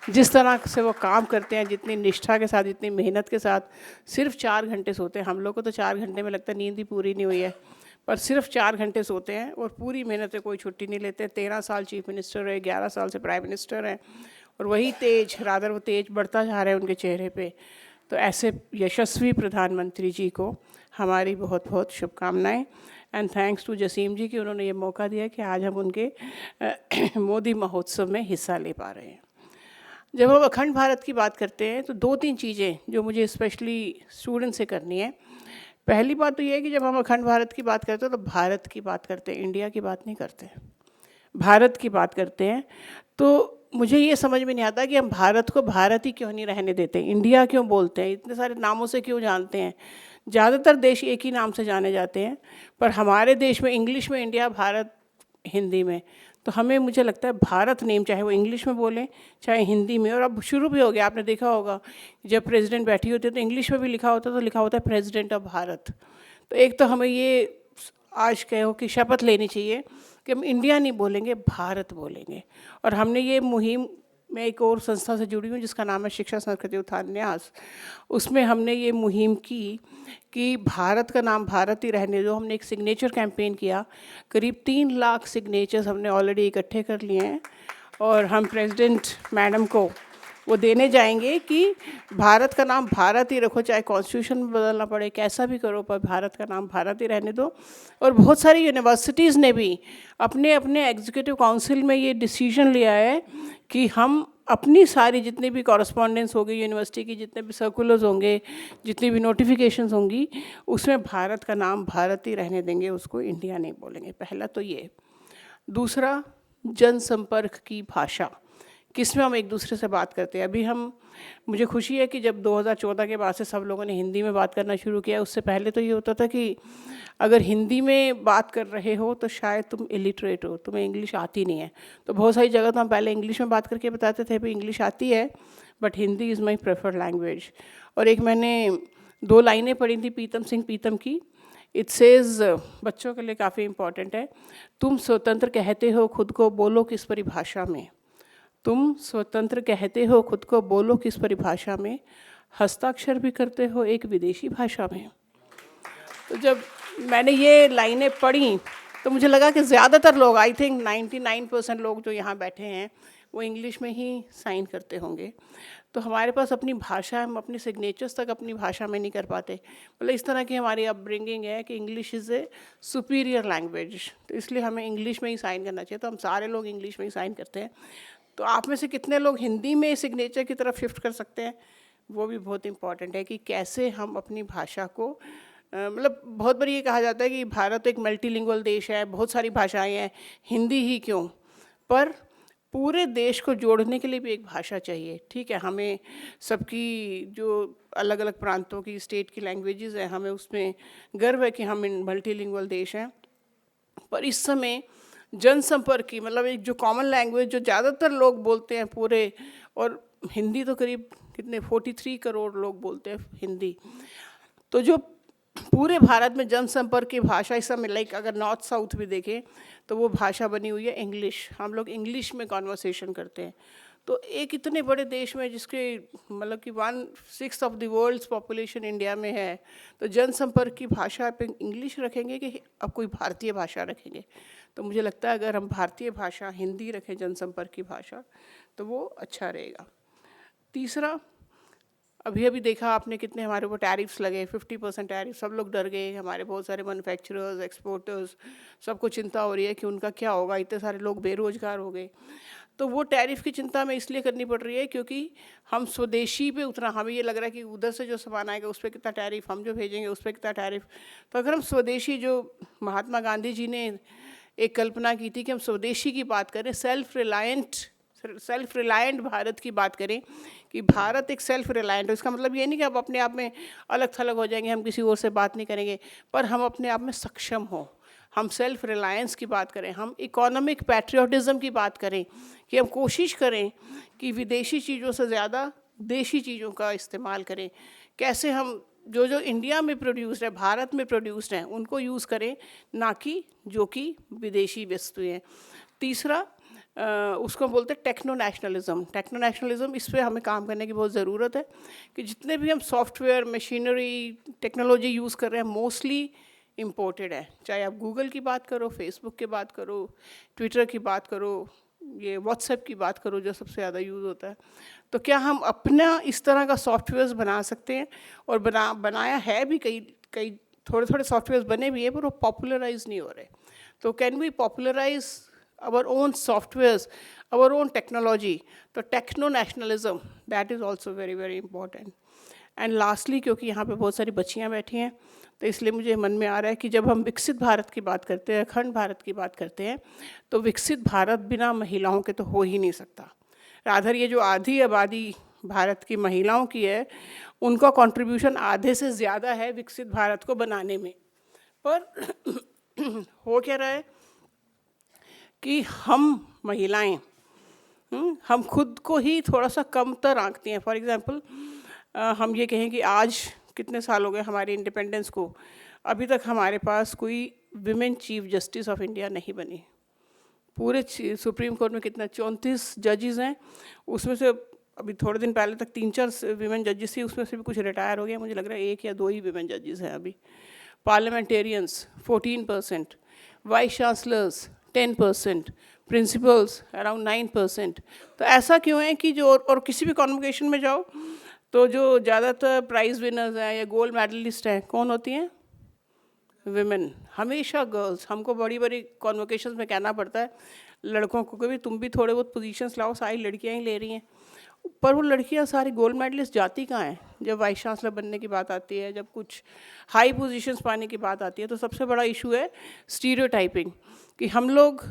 जिस तरह से वो काम करते हैं, जितनी निष्ठा के साथ, जितनी मेहनत के साथ, सिर्फ 4 घंटे सोते हैं। हम लोग को तो 4 घंटे में लगता है नींद ही पूरी नहीं हुई है, पर सिर्फ 4 घंटे सोते हैं और पूरी मेहनत से कोई छुट्टी नहीं लेते। 13 साल चीफ मिनिस्टर रहे, 11 साल से प्राइम मिनिस्टर हैं और वही तेज, रादर वो तेज बढ़ता जा रहा है उनके चेहरे पे। तो ऐसे यशस्वी प्रधानमंत्री जी को हमारी बहुत बहुत शुभकामनाएं एंड थैंक्स टू जसीम जी कि उन्होंने ये मौका दिया कि आज हम उनके मोदी महोत्सव में हिस्सा ले पा रहे हैं। जब हम अखंड भारत की बात करते हैं तो 2-3 चीज़ें जो मुझे स्पेशली स्टूडेंट से करनी है। पहली बात तो ये है कि जब हम अखंड भारत की बात करते हैं तो भारत की बात करते हैं, इंडिया की बात नहीं करते, भारत की बात करते हैं। तो मुझे ये समझ में नहीं आता कि हम भारत को भारत ही क्यों नहीं रहने देते, इंडिया क्यों बोलते हैं, इतने सारे नामों से क्यों जानते हैं। ज़्यादातर देश एक ही नाम से जाने जाते हैं, पर हमारे देश में इंग्लिश में इंडिया, भारत हिंदी में। तो हमें, मुझे लगता है भारत नेम, चाहे वो इंग्लिश में बोलें चाहे हिंदी में, और अब शुरू भी हो गया, आपने देखा होगा जब प्रेसिडेंट बैठी होती है तो इंग्लिश में भी लिखा होता है, तो लिखा होता है प्रेसिडेंट ऑफ भारत। तो एक तो हमें ये आज कहो कि शपथ लेनी चाहिए कि हम इंडिया नहीं बोलेंगे, भारत बोलेंगे। और हमने ये मुहिम, मैं एक और संस्था से जुड़ी हूँ जिसका नाम है शिक्षा संस्कृति उत्थान न्यास, उसमें हमने ये मुहिम की कि भारत का नाम भारत ही रहने दो। हमने एक सिग्नेचर कैंपेन किया, करीब 3 लाख सिग्नेचर्स हमने ऑलरेडी इकट्ठे कर लिए हैं और हम प्रेसिडेंट मैडम को वो देने जाएंगे कि भारत का नाम भारत ही रखो, चाहे कॉन्स्टिट्यूशन में बदलना पड़े, कैसा भी करो, पर भारत का नाम भारत ही रहने दो। और बहुत सारी यूनिवर्सिटीज़ ने भी अपने अपने एग्जीक्यूटिव काउंसिल में ये डिसीजन लिया है कि हम अपनी सारी जितनी भी कॉरस्पॉन्डेंस होगी यूनिवर्सिटी की, जितने भी सर्कुलर्स होंगे, जितनी भी नोटिफिकेशंस होंगी, उसमें भारत का नाम भारत ही रहने देंगे, उसको इंडिया नहीं बोलेंगे। पहला तो ये। दूसरा, जनसंपर्क की भाषा, किसमें हम एक दूसरे से बात करते हैं। अभी मुझे खुशी है कि जब 2014 के बाद से सब लोगों ने हिंदी में बात करना शुरू किया। उससे पहले तो ये होता था कि अगर हिंदी में बात कर रहे हो तो शायद तुम इलिटरेट हो, तुम्हें इंग्लिश आती नहीं है। तो बहुत सारी जगह तो हम पहले इंग्लिश में बात करके बताते थे भाई इंग्लिश आती है, but Hindi is my preferred language. और एक मैंने 2 लाइनें पढ़ी थी पीतम सिंह पीतम की। इट सेज़, बच्चों के लिए काफ़ी इम्पॉर्टेंट है, तुम स्वतंत्र कहते हो खुद को, बोलो किस परिभाषा में। तुम स्वतंत्र कहते हो खुद को, बोलो किस परिभाषा में, हस्ताक्षर भी करते हो एक विदेशी भाषा में। तो जब मैंने ये लाइनें पढ़ी तो मुझे लगा कि ज़्यादातर लोग, आई थिंक 99% लोग जो यहाँ बैठे हैं वो इंग्लिश में ही साइन करते होंगे। तो हमारे पास अपनी भाषा, हम अपने सिग्नेचर्स तक अपनी भाषा में नहीं कर पाते। मतलब इस तरह की हमारी अपब्रिंगिंग है कि English is a superior language, तो इसलिए हमें इंग्लिश में ही साइन करना चाहिए। तो हम सारे लोग इंग्लिश में ही साइन करते हैं। तो आप में से कितने लोग हिंदी में सिग्नेचर की तरफ शिफ्ट कर सकते हैं, वो भी बहुत इम्पॉर्टेंट है कि कैसे हम अपनी भाषा को, मतलब बहुत बार ये कहा जाता है कि भारत एक मल्टीलिंगुअल देश है, बहुत सारी भाषाएं हैं, हिंदी ही क्यों, पर पूरे देश को जोड़ने के लिए भी एक भाषा चाहिए। ठीक है, हमें सबकी जो अलग अलग प्रांतों की, स्टेट की लैंग्वेजेस हैं, हमें उसमें गर्व है कि हम इन मल्टीलिंगुअल देश हैं, पर इस समय जनसंपर्क की, मतलब एक जो कॉमन लैंग्वेज जो ज़्यादातर लोग बोलते हैं पूरे, और हिंदी तो करीब कितने 43 करोड़ लोग बोलते हैं हिंदी। तो जो पूरे भारत में जनसंपर्क की भाषा इस समय लाइक अगर नॉर्थ साउथ भी देखें तो वो भाषा बनी हुई है इंग्लिश। हम लोग इंग्लिश में कॉन्वर्सेशन करते हैं। तो एक इतने बड़े देश में जिसके मतलब कि 1/6 of the world's population India में है, तो जनसंपर्क की भाषा पे इंग्लिश रखेंगे कि अब कोई भारतीय भाषा रखेंगे? तो मुझे लगता है अगर हम भारतीय भाषा हिंदी रखें जनसंपर्क की भाषा तो वो अच्छा रहेगा। तीसरा, अभी देखा आपने कितने हमारे ऊपर टैरिफ्स लगे, 50% टैरिफ, सब लोग डर गए। हमारे बहुत सारे मैन्युफैक्चरर्स, एक्सपोर्टर्स, सबको चिंता हो रही है कि उनका क्या होगा, इतने सारे लोग बेरोजगार हो गए। तो वो टैरिफ की चिंता में इसलिए करनी पड़ रही है क्योंकि हम स्वदेशी पे उतना, हमें ये लग रहा है कि उधर से जो सामान आएगा उस पर कितना टैरिफ, हम जो भेजेंगे उस पर कितना टैरिफ। तो अगर हम स्वदेशी, जो महात्मा गांधी जी ने एक कल्पना की थी कि हम स्वदेशी की बात करें, सेल्फ रिलायंट भारत की बात करें कि भारत एक सेल्फ रिलायंट है। इसका मतलब ये नहीं कि आप अपने आप में अलग थलग हो जाएंगे, हम किसी और से बात नहीं करेंगे, पर हम अपने आप में सक्षम हों, हम सेल्फ रिलायंस की बात करें, हम इकोनॉमिक पैट्रियोटिज़म की बात करें कि हम कोशिश करें कि विदेशी चीज़ों से ज़्यादा देशी चीज़ों का इस्तेमाल करें। कैसे हम जो इंडिया में प्रोड्यूस्ड है, भारत में प्रोड्यूस्ड हैं, उनको यूज़ करें, ना कि जो कि विदेशी वस्तुएं हैं। तीसरा, उसको बोलते हैं टेक्नो नेशनलिज्म। इस पर हमें काम करने की बहुत ज़रूरत है कि जितने भी हम सॉफ्टवेयर, मशीनरी, टेक्नोलॉजी यूज़ कर रहे हैं मोस्टली इम्पोर्टेड है। चाहे आप गूगल की बात करो, फेसबुक की बात करो, ट्विटर की बात करो, ये व्हाट्सएप की बात करो जो सबसे ज़्यादा यूज़ होता है। तो क्या हम अपना इस तरह का सॉफ्टवेयर्स बना सकते हैं? और बनाया है भी, कई थोड़े सॉफ्टवेयर्स बने भी हैं, पर वो पॉपुलराइज नहीं हो रहे। तो can we popularise our own softwares, our own technology? तो techno nationalism, that is also very very important. And lastly, क्योंकि यहाँ पे बहुत सारी बच्चियाँ बैठी हैं, तो इसलिए मुझे मन में आ रहा है कि जब हम विकसित भारत की बात करते हैं, अखंड भारत की बात करते हैं, तो विकसित भारत बिना महिलाओं के तो हो ही नहीं सकता। राधर ये जो आधी आबादी भारत की महिलाओं की है, उनका कंट्रीब्यूशन आधे से ज़्यादा है विकसित भारत को बनाने में। पर हो क्या रहा है कि हम महिलाएं, हम खुद को ही थोड़ा सा कमतर आंकती हैं। फॉर एग्जांपल, हम ये कहें कि आज कितने साल हो गए हमारे इंडिपेंडेंस को, अभी तक हमारे पास कोई women chief justice of India नहीं बनी। पूरे सुप्रीम कोर्ट में कितना 34 जजेस हैं, उसमें से अभी थोड़े दिन पहले तक 3-4 विमेन जजेस थी, उसमें से भी कुछ रिटायर हो गया। मुझे लग रहा है 1 या 2 ही विमेन जजेस हैं अभी। Parliamentarians 14%, vice chancellors 10%, principals around 9%। तो ऐसा क्यों है कि जो और किसी भी कॉन्वोकेशन में जाओ तो जो ज़्यादातर प्राइज़ विनर्स हैं या गोल्ड मेडलिस्ट हैं, कौन होती हैं? विमेन। हमेशा गर्ल्स। हमको बड़ी बड़ी कॉन्वोकेशंस में कहना पड़ता है लड़कों को कि भी तुम भी थोड़े बहुत पोजीशंस लाओ, सारी लड़कियां ही ले रही हैं। पर वो लड़कियां सारी गोल्ड मेडलिस्ट जाती कहाँ हैं? जब वाइस चांसलर बनने की बात आती है, जब कुछ हाई पोजीशंस पाने की बात आती है, तो सबसे बड़ा इशू है स्टीरियोटाइपिंग। कि हम लोग,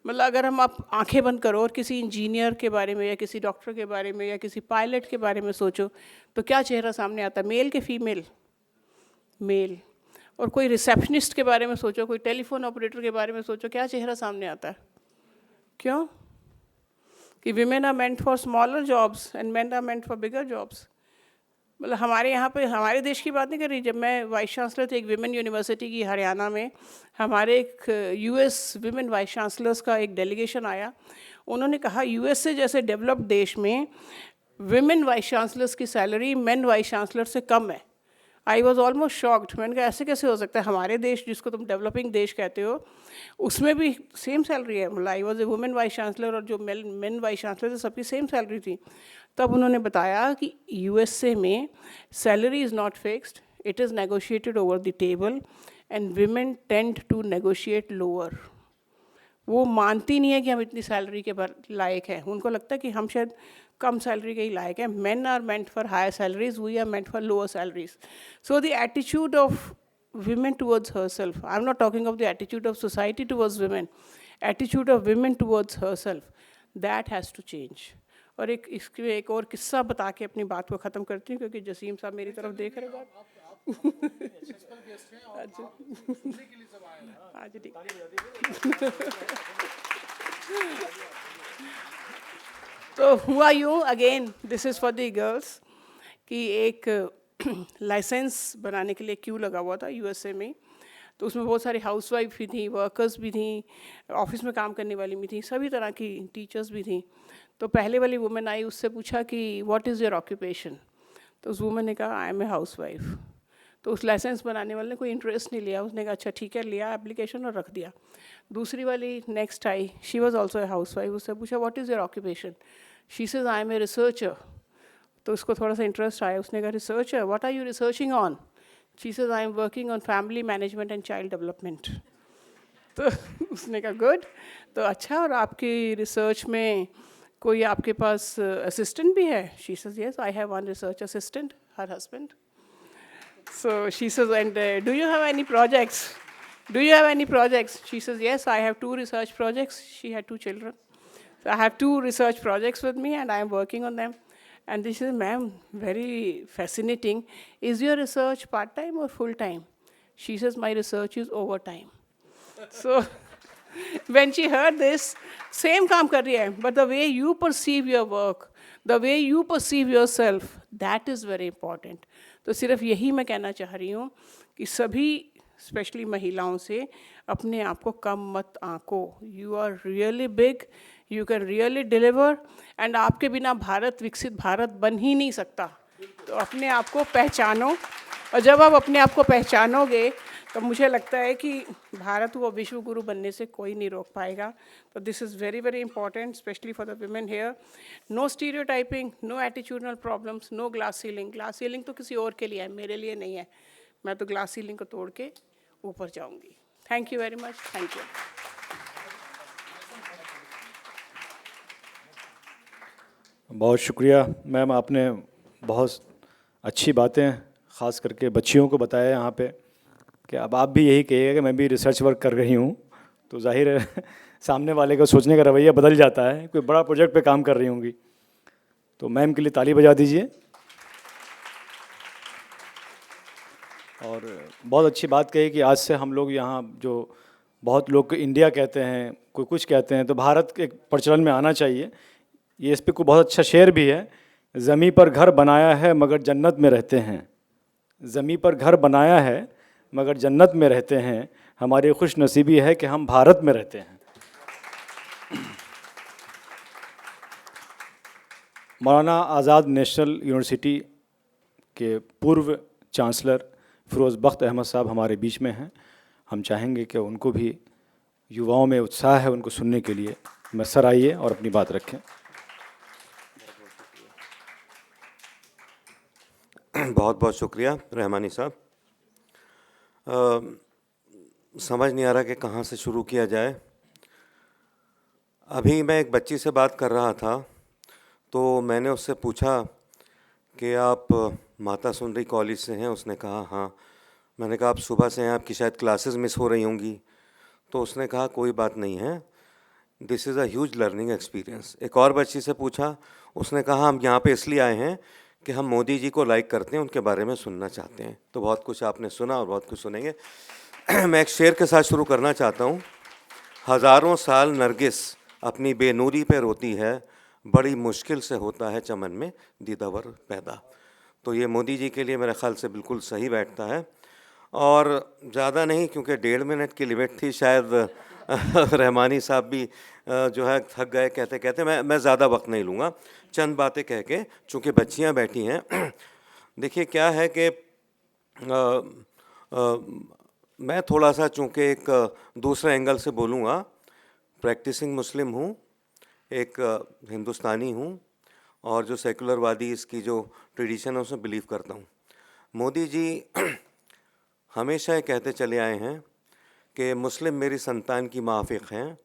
मतलब अगर हम आप आंखें बंद करो और किसी इंजीनियर के बारे में या किसी डॉक्टर के बारे में या किसी पायलट के बारे में सोचो, तो क्या चेहरा सामने आता है? मेल के फीमेल? मेल। और कोई रिसेप्शनिस्ट के बारे में सोचो, कोई टेलीफोन ऑपरेटर के बारे में सोचो, क्या चेहरा सामने आता है? क्यों? कि women are meant for smaller jobs and men are meant for bigger jobs. मतलब हमारे यहाँ पे, हमारे देश की बात नहीं कर रही, जब मैं वाइस चांसलर थी एक विमेन यूनिवर्सिटी की हरियाणा में, हमारे एक यूएस विमेन वाइस चांसलर्स का एक डेलीगेशन आया। उन्होंने कहा यूएसए जैसे डेवलप्ड देश में विमेन वाइस चांसलर्स की सैलरी मेन वाइस चांसलर से कम है। I was almost shocked. मैंने कहा ऐसे कैसे हो सकता है? हमारे देश, जिसको तुम डेवलपिंग देश कहते हो, उसमें भी सेम सैलरी है। मतलब I was a women vice chancellor और जो मेन वाइस चांसलर थे सबकी सेम सैलरी थी। तब उन्होंने बताया कि यूएसए में salary is not fixed, it is negotiated over the table and women tend to negotiate lower. वो मानती नहीं है कि हम इतनी सैलरी के लायक हैं। उनको लगता है कि हम शायद कम सैलरी के ही लायक हैं। Men are meant for higher salaries, we are meant for lower salaries. So the attitude of women towards herself, I'm not talking of the attitude of society towards women, attitude of women towards herself, that has to change. और इसके एक और किस्सा बता के अपनी बात को ख़त्म करती हूँ, क्योंकि जसीम साहब मेरी तरफ देख रहे हैं। आज ठीक। तो हुआ यूँ, again this is for the girls, कि एक लाइसेंस बनाने के लिए क्यू लगा हुआ था यूएसए में, तो उसमें बहुत सारी हाउसवाइफ भी थी, वर्कर्स भी थी, ऑफिस में काम करने वाली भी थी, सभी तरह की टीचर्स भी थी। तो पहले वाली वुमेन आई, उससे पूछा कि व्हाट इज़ योर ऑक्यूपेशन, तो उस वुमेन ने कहा आई एम ए हाउसवाइफ। तो उस लाइसेंस बनाने वाले ने कोई इंटरेस्ट नहीं लिया, उसने कहा अच्छा ठीक है, लिया एप्लीकेशन और रख दिया। दूसरी वाली नेक्स्ट आई, she was also a housewife, उससे पूछा what is your occupation, she says I am a researcher. तो उसको थोड़ा सा इंटरेस्ट आया, उसने कहा researcher, what are you researching on, she says I am working on family management and child development. तो उसने कहा गुड, तो अच्छा, और आपकी रिसर्च में कोई आपके पास असिस्टेंट भी है, she says yes I have one research assistant, her husband. So she says, and do you have any projects? Do you have any projects? She says, yes, I have 2 research projects. She had 2 children. So I have 2 research projects with me and I am working on them. And this is, ma'am, very fascinating. Is your research part-time or full-time? She says, my research is overtime. So when she heard this, same काम कर रही है, but the way you perceive your work, the way you perceive yourself, that is very important. तो सिर्फ यही मैं कहना चाह रही हूँ कि सभी स्पेशली महिलाओं से अपने आप को कम मत आंको। You are really big, you can really deliver, and आपके बिना भारत विकसित भारत बन ही नहीं सकता। तो अपने आप को पहचानो, और जब आप अपने आप को पहचानोगे तो मुझे लगता है कि भारत को विश्व गुरु बनने से कोई नहीं रोक पाएगा। तो this is very very important, specially for the women here. No stereotyping, no attitudinal problems, no glass ceiling. Glass ceiling तो किसी और के लिए है, मेरे लिए नहीं है। मैं तो ग्लास सीलिंग को तोड़ के ऊपर जाऊंगी। Thank you very much, thank you.
बहुत शुक्रिया मैम, आपने बहुत अच्छी बातें ख़ास करके बच्चियों को बताया यहाँ पे कि अब आप भी यही कहिएगा कि मैं भी रिसर्च वर्क कर रही हूँ, तो जाहिर है सामने वाले का सोचने का रवैया बदल जाता है। कोई बड़ा प्रोजेक्ट पे काम कर रही होंगी, तो मैम के लिए ताली बजा दीजिए। और बहुत अच्छी बात कही कि आज से हम लोग यहाँ, जो बहुत लोग इंडिया कहते हैं, कोई कुछ कहते हैं, तो भारत के प्रचलन में आना चाहिए। ये इस पर कोई बहुत अच्छा शेर भी है, ज़मीं पर घर बनाया है मगर जन्नत में रहते हैं। ज़मीं पर घर बनाया है मगर जन्नत में रहते हैं, हमारी खुश नसीबी है कि हम भारत में रहते हैं। मौलाना आज़ाद नेशनल यूनिवर्सिटी के पूर्व चांसलर फ़िरोज़ बख्त अहमद साहब हमारे बीच में हैं। हम चाहेंगे कि उनको भी, युवाओं में उत्साह है उनको सुनने के लिए, मैसर आइए और अपनी बात रखें।
बहुत बहुत शुक्रिया रहमानी साहब। समझ नहीं आ रहा कि कहाँ से शुरू किया जाए। अभी मैं एक बच्ची से बात कर रहा था, तो मैंने उससे पूछा कि आप माता सुंदरी कॉलेज से हैं? उसने कहा हाँ। मैंने कहा आप सुबह से हैं, आपकी शायद क्लासेस मिस हो रही होंगी। तो उसने कहा कोई बात नहीं है, this is a huge learning experience. एक और बच्ची से पूछा, उसने कहा हम यहाँ पे इसलिए आए हैं कि हम मोदी जी को लाइक करते हैं, उनके बारे में सुनना चाहते हैं। तो बहुत कुछ आपने सुना और बहुत कुछ सुनेंगे। मैं एक शेर के साथ शुरू करना चाहता हूँ। हज़ारों साल नरगिस अपनी बेनूरी पे रोती है, बड़ी मुश्किल से होता है चमन में दीदावर पैदा। तो ये मोदी जी के लिए मेरे ख्याल से बिल्कुल सही बैठता है। और ज़्यादा नहीं, क्योंकि 1.5 मिनट की लिमिट थी, शायद रहमानी साहब भी जो है थक गए कहते कहते। मैं ज़्यादा वक्त नहीं लूँगा, चंद बातें कह के, चूँकि बच्चियाँ बैठी हैं। देखिए क्या है कि मैं थोड़ा सा चूँकि एक दूसरे एंगल से बोलूँगा। प्रैक्टिसिंग मुस्लिम हूँ, एक हिंदुस्तानी हूँ, और जो सेकुलरवादी इसकी जो ट्रेडिशन है उसमें बिलीव करता हूँ। मोदी जी हमेशा ये कहते चले आए हैं कि मुस्लिम मेरी संतान की माफ़िक हैं,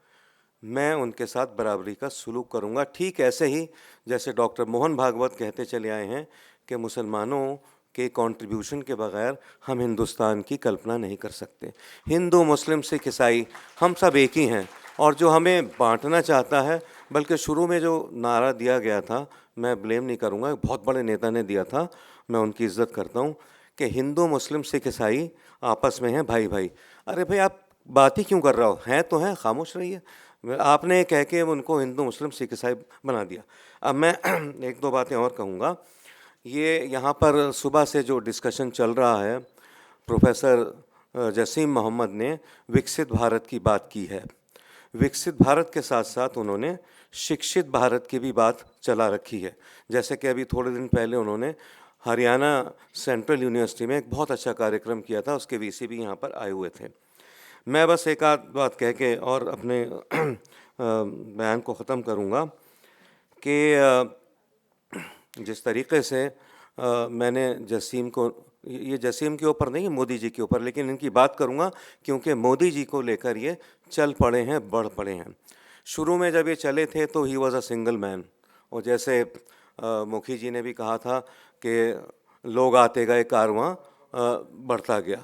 मैं उनके साथ बराबरी का सलूक करूँगा। ठीक ऐसे ही जैसे डॉक्टर मोहन भागवत कहते चले आए हैं कि मुसलमानों के कंट्रीब्यूशन के बगैर हम हिंदुस्तान की कल्पना नहीं कर सकते। हिंदू, मुस्लिम, सिख, ईसाई हम सब एक ही हैं। और जो हमें बांटना चाहता है, बल्कि शुरू में जो नारा दिया गया था, मैं ब्लेम नहीं करूँगा, एक बहुत बड़े नेता ने दिया था, मैं उनकी इज़्ज़त करता हूँ, कि हिंदू, मुस्लिम, सिख, ईसाई आपस में हैं भाई भाई। अरे भाई आप बात ही क्यों कर रहे हो? हैं तो हैं, खामोश रहिए। आपने कह के उनको हिंदू, मुस्लिम, सिख, ईसाई बना दिया। अब मैं एक दो बातें और कहूँगा ये यहाँ पर सुबह से जो डिस्कशन चल रहा है, प्रोफेसर जसीम मोहम्मद ने विकसित भारत की बात की है। विकसित भारत के साथ साथ उन्होंने शिक्षित भारत की भी बात चला रखी है। जैसे कि अभी थोड़े दिन पहले उन्होंने हरियाणा सेंट्रल यूनिवर्सिटी में एक बहुत अच्छा कार्यक्रम किया था, उसके वीसी भी यहाँ पर आए हुए थे। मैं बस एक आध बात कह के और अपने बयान को ख़त्म करूँगा कि जिस तरीके से मैंने जसीम को, ये जसीम के ऊपर नहीं, मोदी जी के ऊपर, लेकिन इनकी बात करूँगा क्योंकि मोदी जी को लेकर ये चल पड़े हैं, बढ़ पड़े हैं। शुरू में जब ये चले थे तो he was a single man, और जैसे मुखी जी ने भी कहा था कि लोग आते गए, कारवां बढ़ता गया।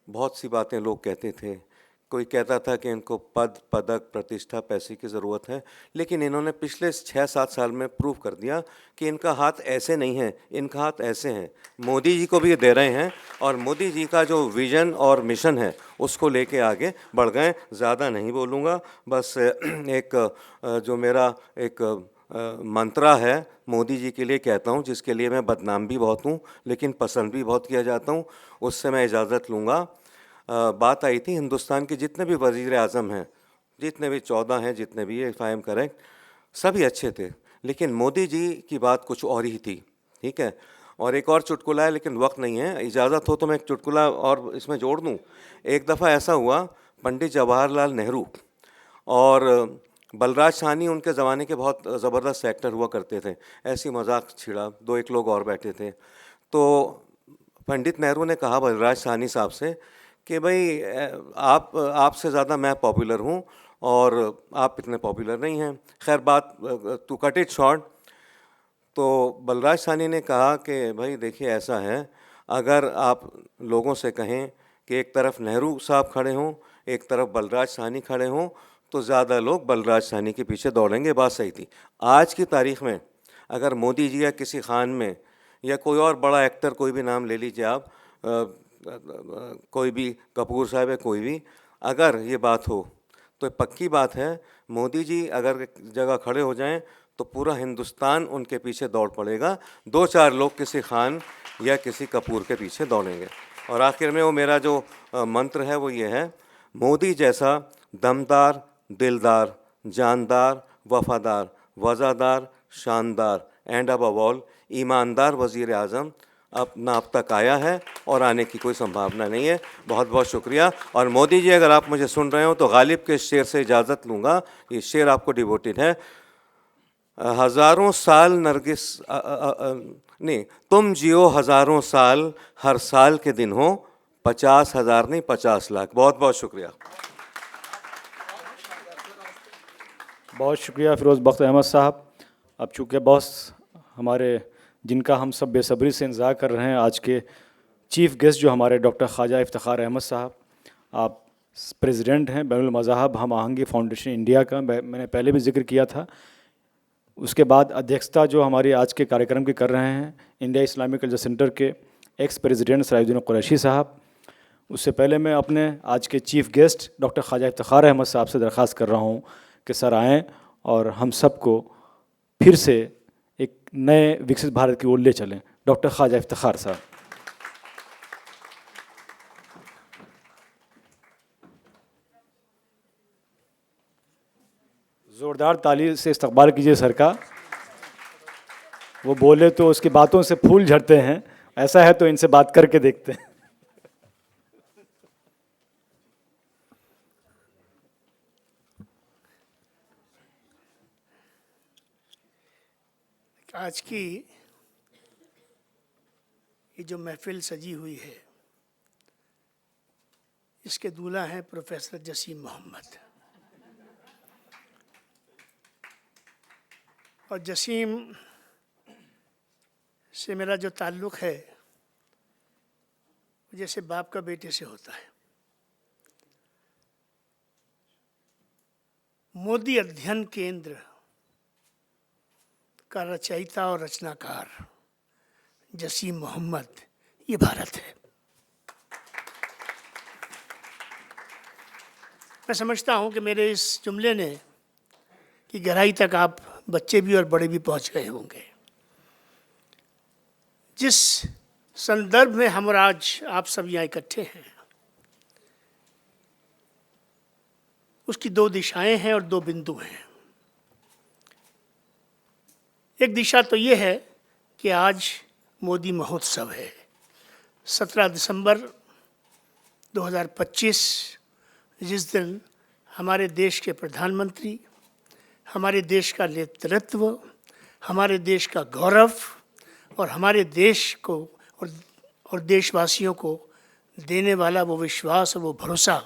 बहुत सी बातें लोग कहते थे, कोई कहता था कि इनको पद, पदक, प्रतिष्ठा, पैसे की ज़रूरत है, लेकिन इन्होंने पिछले 6-7 साल में प्रूव कर दिया कि इनका हाथ ऐसे नहीं है, इनका हाथ ऐसे हैं। मोदी जी को भी दे रहे हैं और मोदी जी का जो विज़न और मिशन है उसको लेके आगे बढ़ गए। ज़्यादा नहीं बोलूँगा, बस एक जो मेरा एक मंत्रा है मोदी जी के लिए कहता हूँ, जिसके लिए मैं बदनाम भी बहुत हूँ लेकिन पसंद भी बहुत किया जाता हूँ, उससे मैं इजाज़त लूँगा। बात आई थी हिंदुस्तान के जितने भी वज़ीर आज़म हैं, जितने भी 14 हैं, जितने भी, इफ़ आई एम करेक्ट, सभी अच्छे थे, लेकिन मोदी जी की बात कुछ और ही थी। ठीक है, और एक और चुटकुला है, लेकिन वक्त नहीं है, इजाज़त हो तो मैं एक चुटकुला और इसमें जोड़ दूँ। एक दफ़ा ऐसा हुआ, पंडित जवाहरलाल नेहरू और बलराज साहनी उनके ज़माने के बहुत ज़बरदस्त एक्टर हुआ करते थे। ऐसी मजाक छिड़ा, 2-1 लोग और बैठे थे, तो पंडित नेहरू ने कहा बलराज साहनी साहब से कि भाई आपसे ज़्यादा मैं पॉपुलर हूँ और आप इतने पॉपुलर नहीं हैं। खैर बात टू कट इट शॉर्ट, तो बलराज साहनी ने कहा कि भाई देखिए ऐसा है, अगर आप लोगों से कहें कि एक तरफ नेहरू साहब खड़े हों, एक तरफ बलराज साहनी खड़े हों, तो ज़्यादा लोग बलराज साहनी के पीछे दौड़ेंगे। बात सही थी। आज की तारीख़ में अगर मोदी जी या किसी खान में या कोई और बड़ा एक्टर, कोई भी नाम ले लीजिए आप, कोई भी, कपूर साहब है, कोई भी, अगर ये बात हो तो पक्की बात है मोदी जी अगर एक जगह खड़े हो जाएं तो पूरा हिंदुस्तान उनके पीछे दौड़ पड़ेगा। 2-4 लोग किसी खान या किसी कपूर के पीछे दौड़ेंगे। और आखिर में वो मेरा जो मंत्र है वो ये है, मोदी जैसा दमदार, दिलदार, जानदार, वफादार, वज़ादार, शानदार एंड अबव ऑल ईमानदार वज़ीर आज़म अब ना अब तक आया है और आने की कोई संभावना नहीं है। बहुत बहुत शुक्रिया। और मोदी जी अगर आप मुझे सुन रहे हो तो गालिब के शेर से इजाज़त लूँगा। ये शेर आपको डिवोटेड है। हज़ारों साल नरगिस नहीं, तुम जियो हज़ारों साल, हर साल के दिन हो 50,000 नहीं 50 लाख। बहुत बहुत शुक्रिया।
बहुत शुक्रिया फ़िरोज़ बख्त अहमद साहब। अब चूँकि बॉस हमारे, जिनका हम सब बेसब्री से इंतज़ार कर रहे हैं, आज के चीफ़ गेस्ट जो हमारे डॉक्टर ख्वाजा इफ्तिखार अहमद साहब, आप प्रेसिडेंट हैं बैनुल मज़ाहब हम आहंगी फाउंडेशन इंडिया का, मैंने पहले भी जिक्र किया था। उसके बाद अध्यक्षता जो हमारी आज के कार्यक्रम की कर रहे हैं इंडिया इस्लामिक कल्चर सेंटर के एक्स प्रेसिडेंट सराजुद्दीन कुरैशी साहब। उससे पहले मैं अपने आज के chief guest doctor Khwaja Iftikhar Ahmed साहब से दरख्वास्त कर रहा हूँ कि सर आएँ और हम सबको फिर से एक नए विकसित भारत की ओर ले चलें। डॉक्टर ख्वाजा इफ्तिखार साहब। ज़ोरदार ताली से इस्तकबाल कीजिए सर का। वो बोले तो उसकी बातों से फूल झड़ते हैं, ऐसा है तो इनसे बात करके देखते हैं।
आज की ये जो महफिल सजी हुई है, इसके दूल्हा हैं प्रोफेसर जसीम मोहम्मद। और जसीम से मेरा जो ताल्लुक़ है जैसे बाप का बेटे से होता है। मोदी अध्ययन केंद्र का रचयिता और रचनाकार जसीम मोहम्मद ये भारत है। मैं समझता हूँ कि मेरे इस जुमले ने की गहराई तक आप बच्चे भी और बड़े भी पहुँच गए होंगे। जिस संदर्भ में हम और आज आप सब यहाँ इकट्ठे हैं, उसकी दो दिशाएं हैं और दो बिंदु हैं। एक दिशा तो ये है कि आज मोदी महोत्सव है। 17 दिसंबर 2025, जिस दिन हमारे देश के प्रधानमंत्री, हमारे देश का नेतृत्व, हमारे देश का गौरव और हमारे देश को और देशवासियों को देने वाला वो विश्वास और वो भरोसा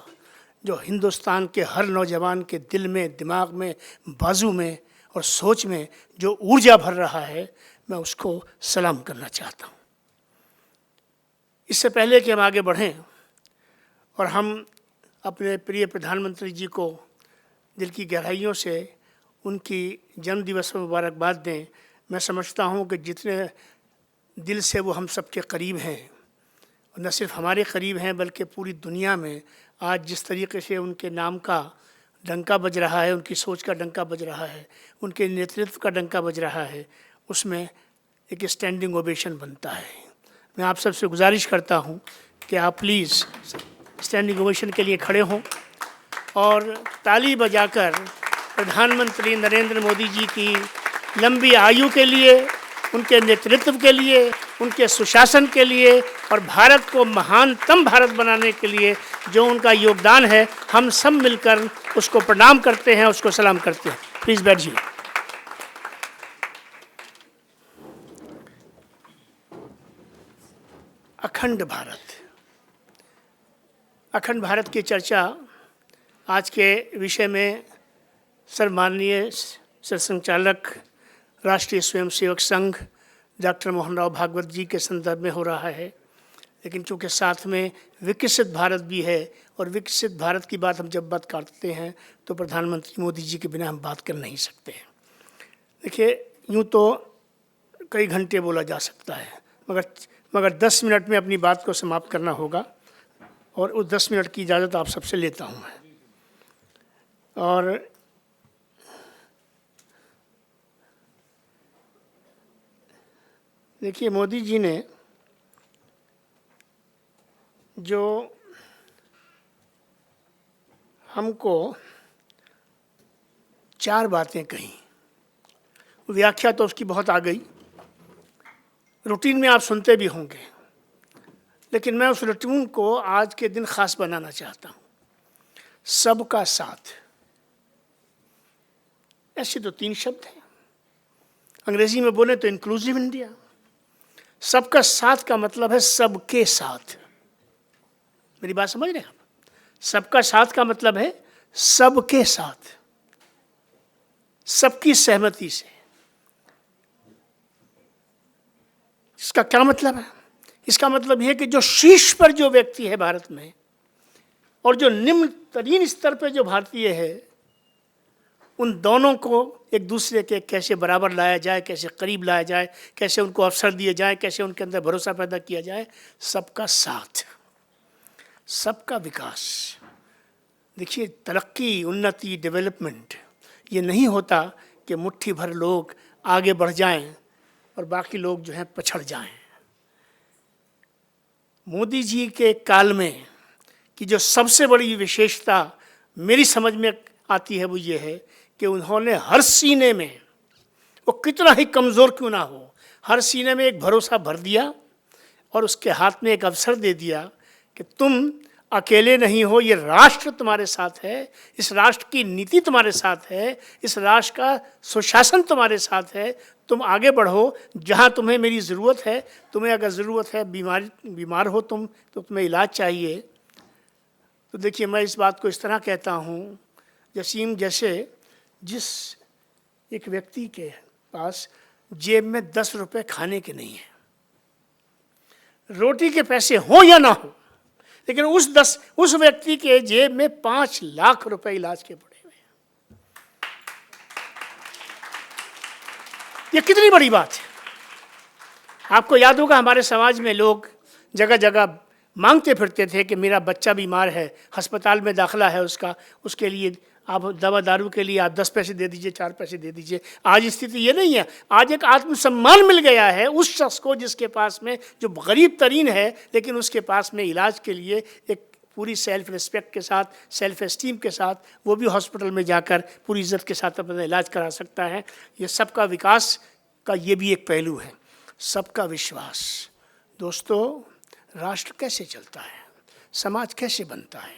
जो हिंदुस्तान के हर नौजवान के दिल में, दिमाग में, बाजू में और सोच में जो ऊर्जा भर रहा है, मैं उसको सलाम करना चाहता हूँ। इससे पहले कि हम आगे बढ़ें और हम अपने प्रिय प्रधानमंत्री जी को दिल की गहराइयों से उनकी जन्मदिवस पर मुबारकबाद दें, मैं समझता हूँ कि जितने दिल से वो हम सबके करीब हैं, और न सिर्फ हमारे करीब हैं बल्कि पूरी दुनिया में आज जिस तरीके से उनके नाम का डंका बज रहा है, उनकी सोच का डंका बज रहा है, उनके नेतृत्व का डंका बज रहा है, उसमें एक स्टैंडिंग ओवेशन बनता है। मैं आप सबसे गुजारिश करता हूँ कि आप प्लीज़ स्टैंडिंग ओवेशन के लिए खड़े हों और ताली बजाकर प्रधानमंत्री नरेंद्र मोदी जी की लंबी आयु के लिए, उनके नेतृत्व के लिए, उनके सुशासन के लिए और भारत को महानतम भारत बनाने के लिए जो उनका योगदान है, हम सब मिलकर उसको प्रणाम करते हैं, उसको सलाम करते हैं। प्लीज़ बैठिए। अखंड भारत, अखंड भारत की चर्चा आज के विषय में सम्माननीय सरसंघचालक राष्ट्रीय स्वयंसेवक संघ डॉक्टर मोहन राव भागवत जी के संदर्भ में हो रहा है, लेकिन चूँकि साथ में विकसित भारत भी है और विकसित भारत की बात हम जब बात करते हैं तो प्रधानमंत्री मोदी जी के बिना हम बात कर नहीं सकते हैं। देखिए, यूँ तो कई घंटे बोला जा सकता है, मगर 10 मिनट में अपनी बात को समाप्त करना होगा और उस 10 मिनट की इजाज़त आप सबसे लेता हूँ मैं। और देखिए, मोदी जी ने जो हमको 4 बातें कही, व्याख्या तो उसकी बहुत आ गई, रूटीन में आप सुनते भी होंगे, लेकिन मैं उस रूटीन को आज के दिन खास बनाना चाहता हूँ। सबका साथ, ऐसे तो 3 शब्द हैं, अंग्रेजी में बोले तो इंक्लूसिव इंडिया। सबका साथ का मतलब है सबके साथ। मेरी बात समझ रहे हैं आप? सबका साथ का मतलब है सबके साथ, सबकी सहमति से। इसका क्या मतलब है? इसका मतलब यह कि जो शीर्ष पर जो व्यक्ति है भारत में और जो निम्न तरीन स्तर पर जो भारतीय है, उन दोनों को एक दूसरे के कैसे बराबर लाया जाए, कैसे करीब लाया जाए, कैसे उनको अवसर दिए जाए, कैसे उनके अंदर भरोसा पैदा किया जाए। सबका साथ, सबका विकास। देखिए, तरक्की, उन्नति, डेवलपमेंट ये नहीं होता कि मुट्ठी भर लोग आगे बढ़ जाएं और बाकी लोग जो हैं पछड़ जाएं। मोदी जी के काल में कि जो सबसे बड़ी विशेषता मेरी समझ में आती है वो ये है कि उन्होंने हर सीने में, वो कितना ही कमज़ोर क्यों ना हो, हर सीने में एक भरोसा भर दिया और उसके हाथ में एक अवसर दे दिया कि तुम अकेले नहीं हो, ये राष्ट्र तुम्हारे साथ है, इस राष्ट्र की नीति तुम्हारे साथ है, इस राष्ट्र का सुशासन तुम्हारे साथ है, तुम आगे बढ़ो। जहाँ तुम्हें मेरी ज़रूरत है, तुम्हें अगर ज़रूरत है, बीमार हो तुम तो तुम्हें इलाज चाहिए, तो देखिए, मैं इस बात को इस तरह कहता हूँ, जसीम जैसे जिस एक व्यक्ति के पास जेब में 10 रुपये खाने के नहीं है, रोटी के पैसे हो या ना हो, लेकिन उस व्यक्ति के जेब में 5 लाख रुपए इलाज के पड़े हुए हैं। ये कितनी बड़ी बात है। आपको याद होगा, हमारे समाज में लोग जगह जगह मांगते फिरते थे कि मेरा बच्चा बीमार है, अस्पताल में दाखिला है उसके लिए आप दवा दारू के लिए आप 10 पैसे दे दीजिए, 4 पैसे दे दीजिए। आज स्थिति ये नहीं है। आज एक आत्मसम्मान मिल गया है उस शख्स को जिसके पास में, जो गरीब तरीन है, लेकिन उसके पास में इलाज के लिए एक पूरी सेल्फ रिस्पेक्ट के साथ, सेल्फ एस्टीम के साथ वो भी हॉस्पिटल में जाकर पूरी इज्जत के साथ अपना इलाज करा सकता है। ये सबका विकास का ये भी एक पहलू है, सबका विश्वास। दोस्तों, राष्ट्र कैसे चलता है, समाज कैसे बनता है?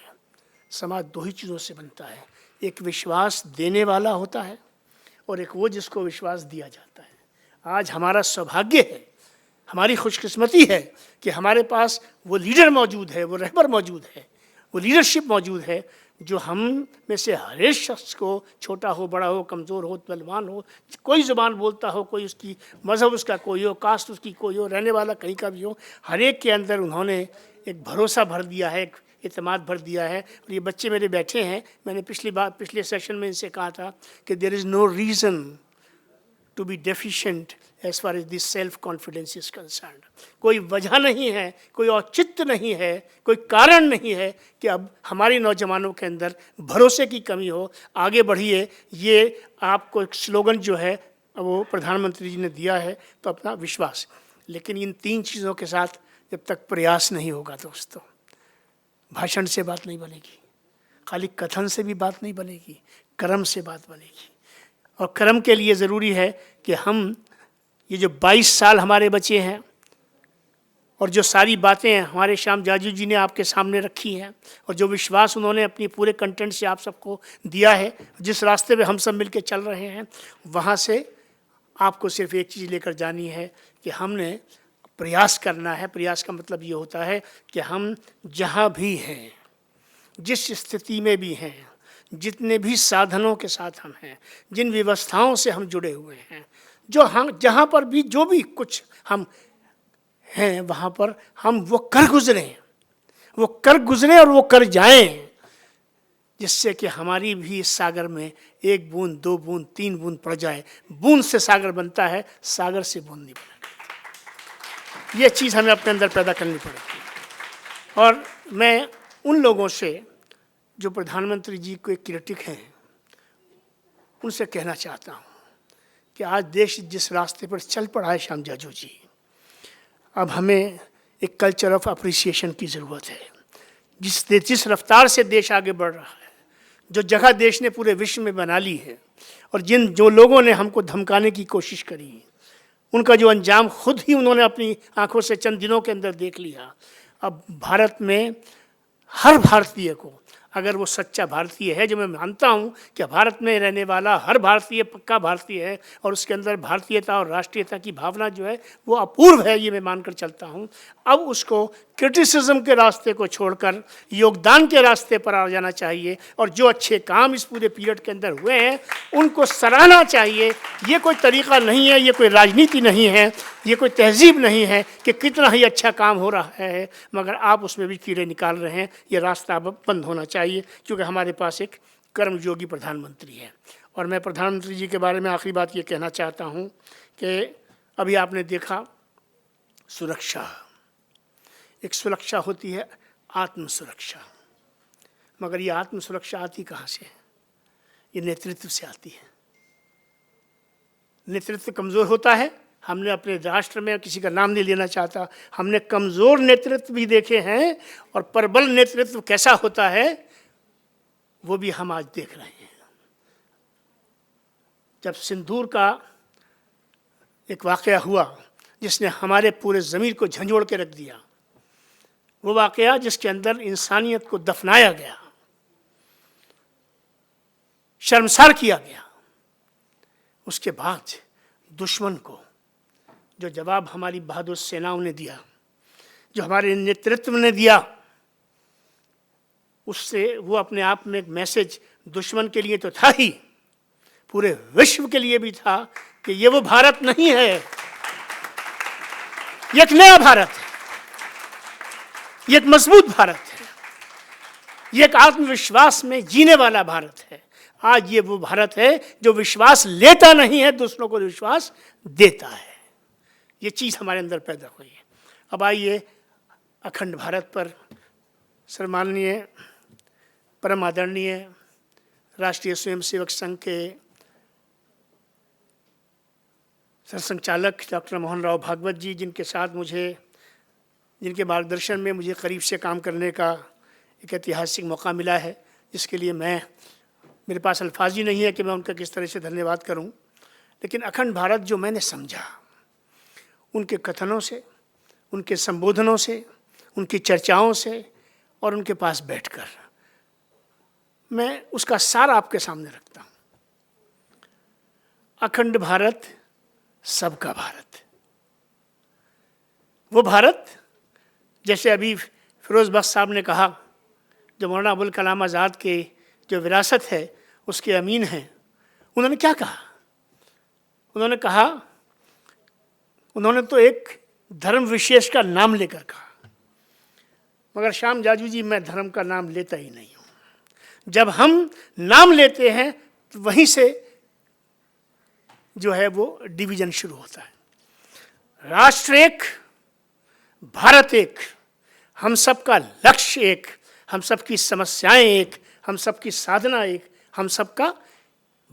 समाज 2 ही चीज़ों से बनता है, एक विश्वास देने वाला होता है और एक वो जिसको विश्वास दिया जाता है। आज हमारा सौभाग्य है, हमारी खुशकिस्मती है कि हमारे पास वो लीडर मौजूद है, वो रहबर मौजूद है, वो लीडरशिप मौजूद है जो हम में से हर एक शख्स को, छोटा हो, बड़ा हो, कमज़ोर हो, बलवान हो, कोई ज़ुबान बोलता हो, कोई उसकी मज़हब उसका कोई हो, कास्ट उसकी कोई हो, रहने वाला कहीं का भी हो, हर एक के अंदर उन्होंने एक भरोसा भर दिया है, एक एतमाद भर दिया है। और ये बच्चे मेरे बैठे हैं, मैंने पिछले सेशन में इनसे कहा था कि there is no reason to be deficient as far as this self confidence is concerned. कोई वजह नहीं है, कोई औचित्य नहीं है, कोई कारण नहीं है कि अब हमारे नौजवानों के अंदर भरोसे की कमी हो। आगे बढ़िए, ये आपको एक स्लोगन जो है वो प्रधानमंत्री जी ने दिया है, तो अपना विश्वास। लेकिन इन 3 चीज़ों के साथ जब तक प्रयास नहीं होगा दोस्तों, भाषण से बात नहीं बनेगी, खाली कथन से भी बात नहीं बनेगी, कर्म से बात बनेगी। और कर्म के लिए ज़रूरी है कि हम ये जो 22 साल हमारे बचे हैं और जो सारी बातें हमारे श्याम जाजू जी ने आपके सामने रखी हैं और जो विश्वास उन्होंने अपनी पूरे कंटेंट से आप सबको दिया है, जिस रास्ते पे हम सब मिलके चल रहे हैं, वहाँ से आपको सिर्फ एक चीज़ लेकर जानी है कि हमने प्रयास करना है। प्रयास का मतलब ये होता है कि हम जहाँ भी हैं, जिस स्थिति में भी हैं, जितने भी साधनों के साथ हम हैं, जिन व्यवस्थाओं से हम जुड़े हुए हैं, जो हम जहाँ पर भी जो भी कुछ हम हैं, वहाँ पर हम वो कर गुजरें, और वो कर जाएं, जिससे कि हमारी भी इस सागर में 1 बूंद, 2 बूंद, 3 बूंद पड़ जाए। बूंद से सागर बनता है, सागर से बूंद नहीं बनेगा। ये चीज़ हमें अपने अंदर पैदा करनी पड़ेगी। और मैं उन लोगों से जो प्रधानमंत्री जी को एक क्रिटिक हैं, उनसे कहना चाहता हूँ कि आज देश जिस रास्ते पर चल पड़ा है श्याम जाजू जी, अब हमें एक कल्चर ऑफ अप्रिसिएशन की ज़रूरत है। जिस रफ्तार से देश आगे बढ़ रहा है, जो जगह देश ने पूरे विश्व में बना ली है, और जो लोगों ने हमको धमकाने की कोशिश करी, उनका जो अंजाम खुद ही उन्होंने अपनी आंखों से चंद दिनों के अंदर देख लिया। अब भारत में हर भारतीय को, अगर वो सच्चा भारतीय है, जो मैं मानता हूँ कि भारत में रहने वाला हर भारतीय पक्का भारतीय है और उसके अंदर भारतीयता और राष्ट्रीयता की भावना जो है वो अपूर्व है, ये मैं मानकर चलता हूँ। अब उसको क्रिटिसिज्म के रास्ते को छोड़कर योगदान के रास्ते पर आ जाना चाहिए, और जो अच्छे काम इस पूरे पीरियड के अंदर हुए हैं उनको सराहना चाहिए। ये कोई तरीक़ा नहीं है, ये कोई राजनीति नहीं है, ये कोई तहजीब नहीं है कि कितना ही अच्छा काम हो रहा है मगर आप उसमें भी कीड़े निकाल रहे हैं। ये रास्ता अब बंद होना चाहिए, क्योंकि हमारे पास एक कर्मयोगी प्रधानमंत्री है। और मैं प्रधानमंत्री जी के बारे में आखिरी बात ये कहना चाहता हूँ कि अभी आपने देखा सुरक्षा, एक सुरक्षा होती है आत्म सुरक्षा, मगर ये आत्म सुरक्षा आती कहाँ से है? ये नेतृत्व से आती है। नेतृत्व कमज़ोर होता है। हमने अपने राष्ट्र में, किसी का नाम नहीं लेना चाहता, हमने कमज़ोर नेतृत्व भी देखे हैं, और प्रबल नेतृत्व कैसा होता है वो भी हम आज देख रहे हैं। जब सिंदूर का एक वाक़या हुआ जिसने हमारे पूरे ज़मीर को झंझोड़ के रख दिया, वो वाक़या जिसके अंदर इंसानियत को दफनाया गया, शर्मसार किया गया, उसके बाद दुश्मन को जो जवाब हमारी बहादुर सेनाओं ने दिया, जो हमारे नेतृत्व ने दिया, उससे वो अपने आप में एक मैसेज दुश्मन के लिए तो था ही, पूरे विश्व के लिए भी था कि ये वो भारत नहीं है, ये एक नया भारत है, ये एक मजबूत भारत है, ये एक आत्मविश्वास में जीने वाला भारत है। आज ये वो भारत है जो विश्वास लेता नहीं है, दूसरों को विश्वास देता है। ये चीज़ हमारे अंदर पैदा हुई है। अब आइए अखंड भारत पर सम्माननीय परम आदरणीय राष्ट्रीय स्वयंसेवक संघ के सरसंघचालक डॉक्टर मोहन राव भागवत जी, जिनके मार्गदर्शन में मुझे करीब से काम करने का एक ऐतिहासिक मौका मिला है, जिसके लिए मेरे पास अल्फाज ही नहीं है कि मैं उनका किस तरह से धन्यवाद करूं। लेकिन अखंड भारत जो मैंने समझा, उनके कथनों से, उनके संबोधनों से, उनकी चर्चाओं से और उनके पास बैठकर, मैं उसका सार आपके सामने रखता हूं। अखंड भारत, सबका भारत। वो भारत, जैसे अभी फिरोज बख्श साहब ने कहा, जो मौलाना अबुल कलाम आज़ाद के जो विरासत है उसके अमीन हैं, उन्होंने क्या कहा? उन्होंने तो एक धर्म विशेष का नाम लेकर कहा, मगर श्याम जाजू जी, मैं धर्म का नाम लेता ही नहीं हूँ। जब हम नाम लेते हैं तो वहीं से जो है वो डिवीजन शुरू होता है। राष्ट्र एक, भारत एक, हम सबका लक्ष्य एक, हम सबकी समस्याएं एक, हम सबकी साधना एक, हम सबका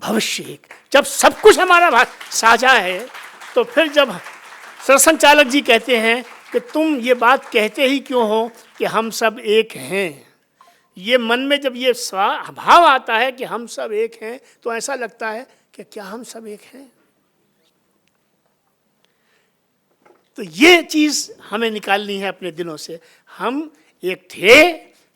भविष्य एक। जब सब कुछ हमारा साझा है, तो फिर जब सरसंघचालक जी कहते हैं कि तुम ये बात कहते ही क्यों हो कि हम सब एक हैं, ये मन में जब ये भाव आता है कि हम सब एक हैं, तो ऐसा लगता है कि क्या हम सब एक हैं? तो ये चीज़ हमें निकालनी है अपने दिलों से। हम एक थे,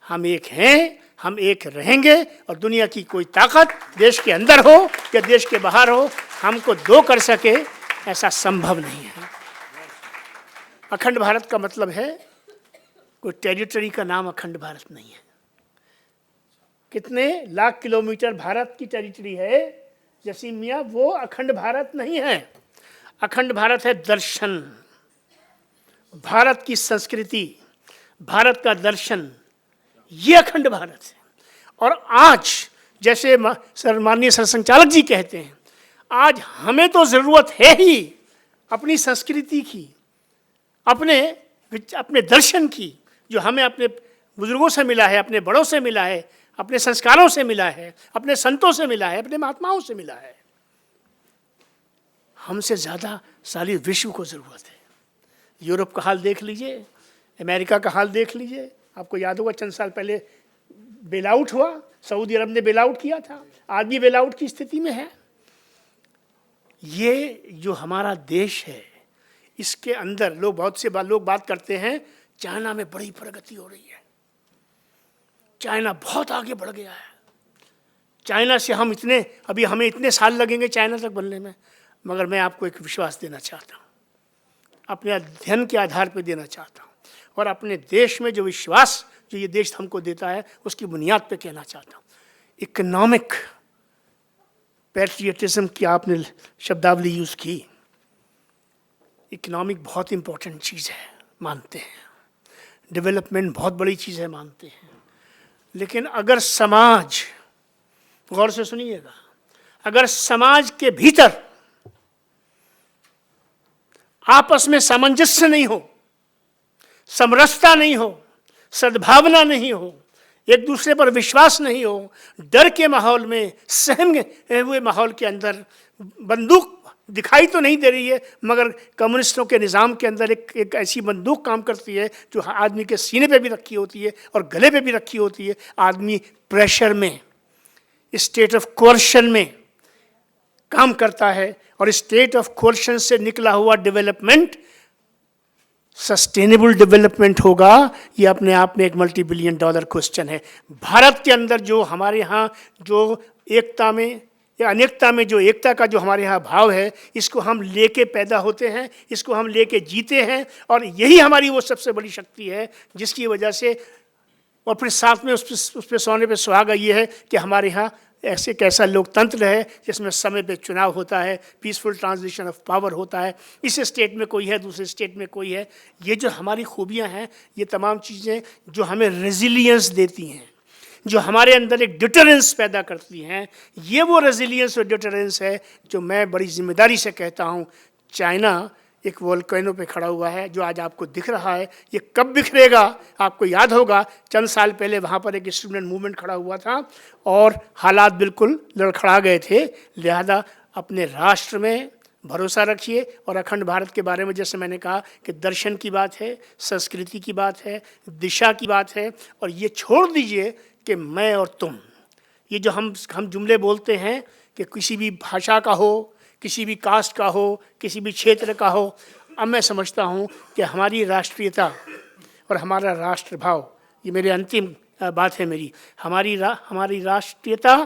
हम एक हैं, हम एक रहेंगे, और दुनिया की कोई ताकत देश के अंदर हो या देश के बाहर हो, हमको दो कर सके, ऐसा संभव नहीं है। अखंड भारत का मतलब है, कोई टेरिटरी का नाम अखंड भारत नहीं है। कितने लाख किलोमीटर भारत की टेरिटरी है जसीम मियाँ, वो अखंड भारत नहीं है। अखंड भारत है दर्शन, भारत की संस्कृति, भारत का दर्शन, ये अखंड भारत है। और आज जैसे माननीय सरसंघचालक जी कहते हैं, आज हमें तो ज़रूरत है ही अपनी संस्कृति की, अपने दर्शन की, जो हमें अपने बुजुर्गों से मिला है, अपने बड़ों से मिला है, अपने संस्कारों से मिला है, अपने संतों से मिला है, अपने महात्माओं से मिला है। हमसे ज़्यादा सारी विश्व को ज़रूरत है। यूरोप का हाल देख लीजिए, अमेरिका का हाल देख लीजिए। आपको याद होगा चंद साल पहले बेल आउट हुआ, सऊदी अरब ने बेल आउट किया था, आज भी बेल आउट की स्थिति में है। ये जो हमारा देश है, इसके अंदर बहुत से लोग बात करते हैं चाइना में बड़ी प्रगति हो रही है, चाइना बहुत आगे बढ़ गया है, चाइना से हमें इतने साल लगेंगे चाइना तक बनने में। मगर मैं आपको एक विश्वास देना चाहता हूँ, अपने अध्ययन के आधार पर देना चाहता हूँ, और अपने देश में जो विश्वास जो ये देश हमको देता है उसकी बुनियाद पे कहना चाहता हूँ। इकोनॉमिक पैट्रियटिज्म की आपने शब्दावली यूज़ की। इकोनॉमिक बहुत इम्पोर्टेंट चीज़ है, मानते हैं। डेवलपमेंट बहुत बड़ी चीज़ है, मानते हैं। लेकिन अगर समाज, गौर से सुनिएगा, अगर समाज के भीतर आपस में सामंजस्य नहीं हो, समरसता नहीं हो, सद्भावना नहीं हो, एक दूसरे पर विश्वास नहीं हो, डर के माहौल में, सहम हुए माहौल के अंदर, बंदूक दिखाई तो नहीं दे रही है, मगर कम्युनिस्टों के निज़ाम के अंदर एक ऐसी बंदूक काम करती है जो आदमी के सीने पे भी रखी होती है और गले पे भी रखी होती है। आदमी प्रेशर में, स्टेट ऑफ कोर्शन में काम करता है, और स्टेट ऑफ कोर्शन से निकला हुआ डेवलपमेंट सस्टेनेबल डेवलपमेंट होगा। ये अपने आप में एक $multi billion क्वेश्चन है। भारत के अंदर जो हमारे यहाँ जो एकता में या अनेकता में जो एकता का जो हमारे यहाँ भाव है, इसको हम लेके पैदा होते हैं, इसको हम लेके जीते हैं, और यही हमारी वो सबसे बड़ी शक्ति है जिसकी वजह से, और फिर साथ में उस पर सोने पे सुहागा ये है कि हमारे यहाँ ऐसे कैसा लोकतंत्र है जिसमें समय पे चुनाव होता है, पीसफुल ट्रांजिशन ऑफ पावर होता है, इस स्टेट में कोई है, दूसरे स्टेट में कोई है। ये जो हमारी खूबियाँ हैं, ये तमाम चीज़ें जो हमें रेजिलियंस देती हैं, जो हमारे अंदर एक डिटरेंस पैदा करती हैं, ये वो रेजिलियंस और डिटरेंस है जो मैं बड़ी जिम्मेदारी से कहता हूँ। चाइना एक वोल्केनो पे खड़ा हुआ है जो आज आपको दिख रहा है। ये कब बिखरेगा आपको याद होगा, चंद साल पहले वहाँ पर एक स्टूडेंट मूवमेंट खड़ा हुआ था और हालात बिल्कुल लड़खड़ा गए थे। लिहाजा अपने राष्ट्र में भरोसा रखिए और अखंड भारत के बारे में जैसे मैंने कहा कि दर्शन की बात है, संस्कृति की बात है, दिशा की बात है, और ये छोड़ दीजिए कि मैं और तुम, ये जो हम जुमले बोलते हैं कि किसी भी भाषा का हो, किसी भी कास्ट का हो, किसी भी क्षेत्र का हो। अब मैं समझता हूँ कि हमारी राष्ट्रीयता और हमारा राष्ट्रभाव, ये मेरी अंतिम बात है मेरी, हमारी राष्ट्रीयता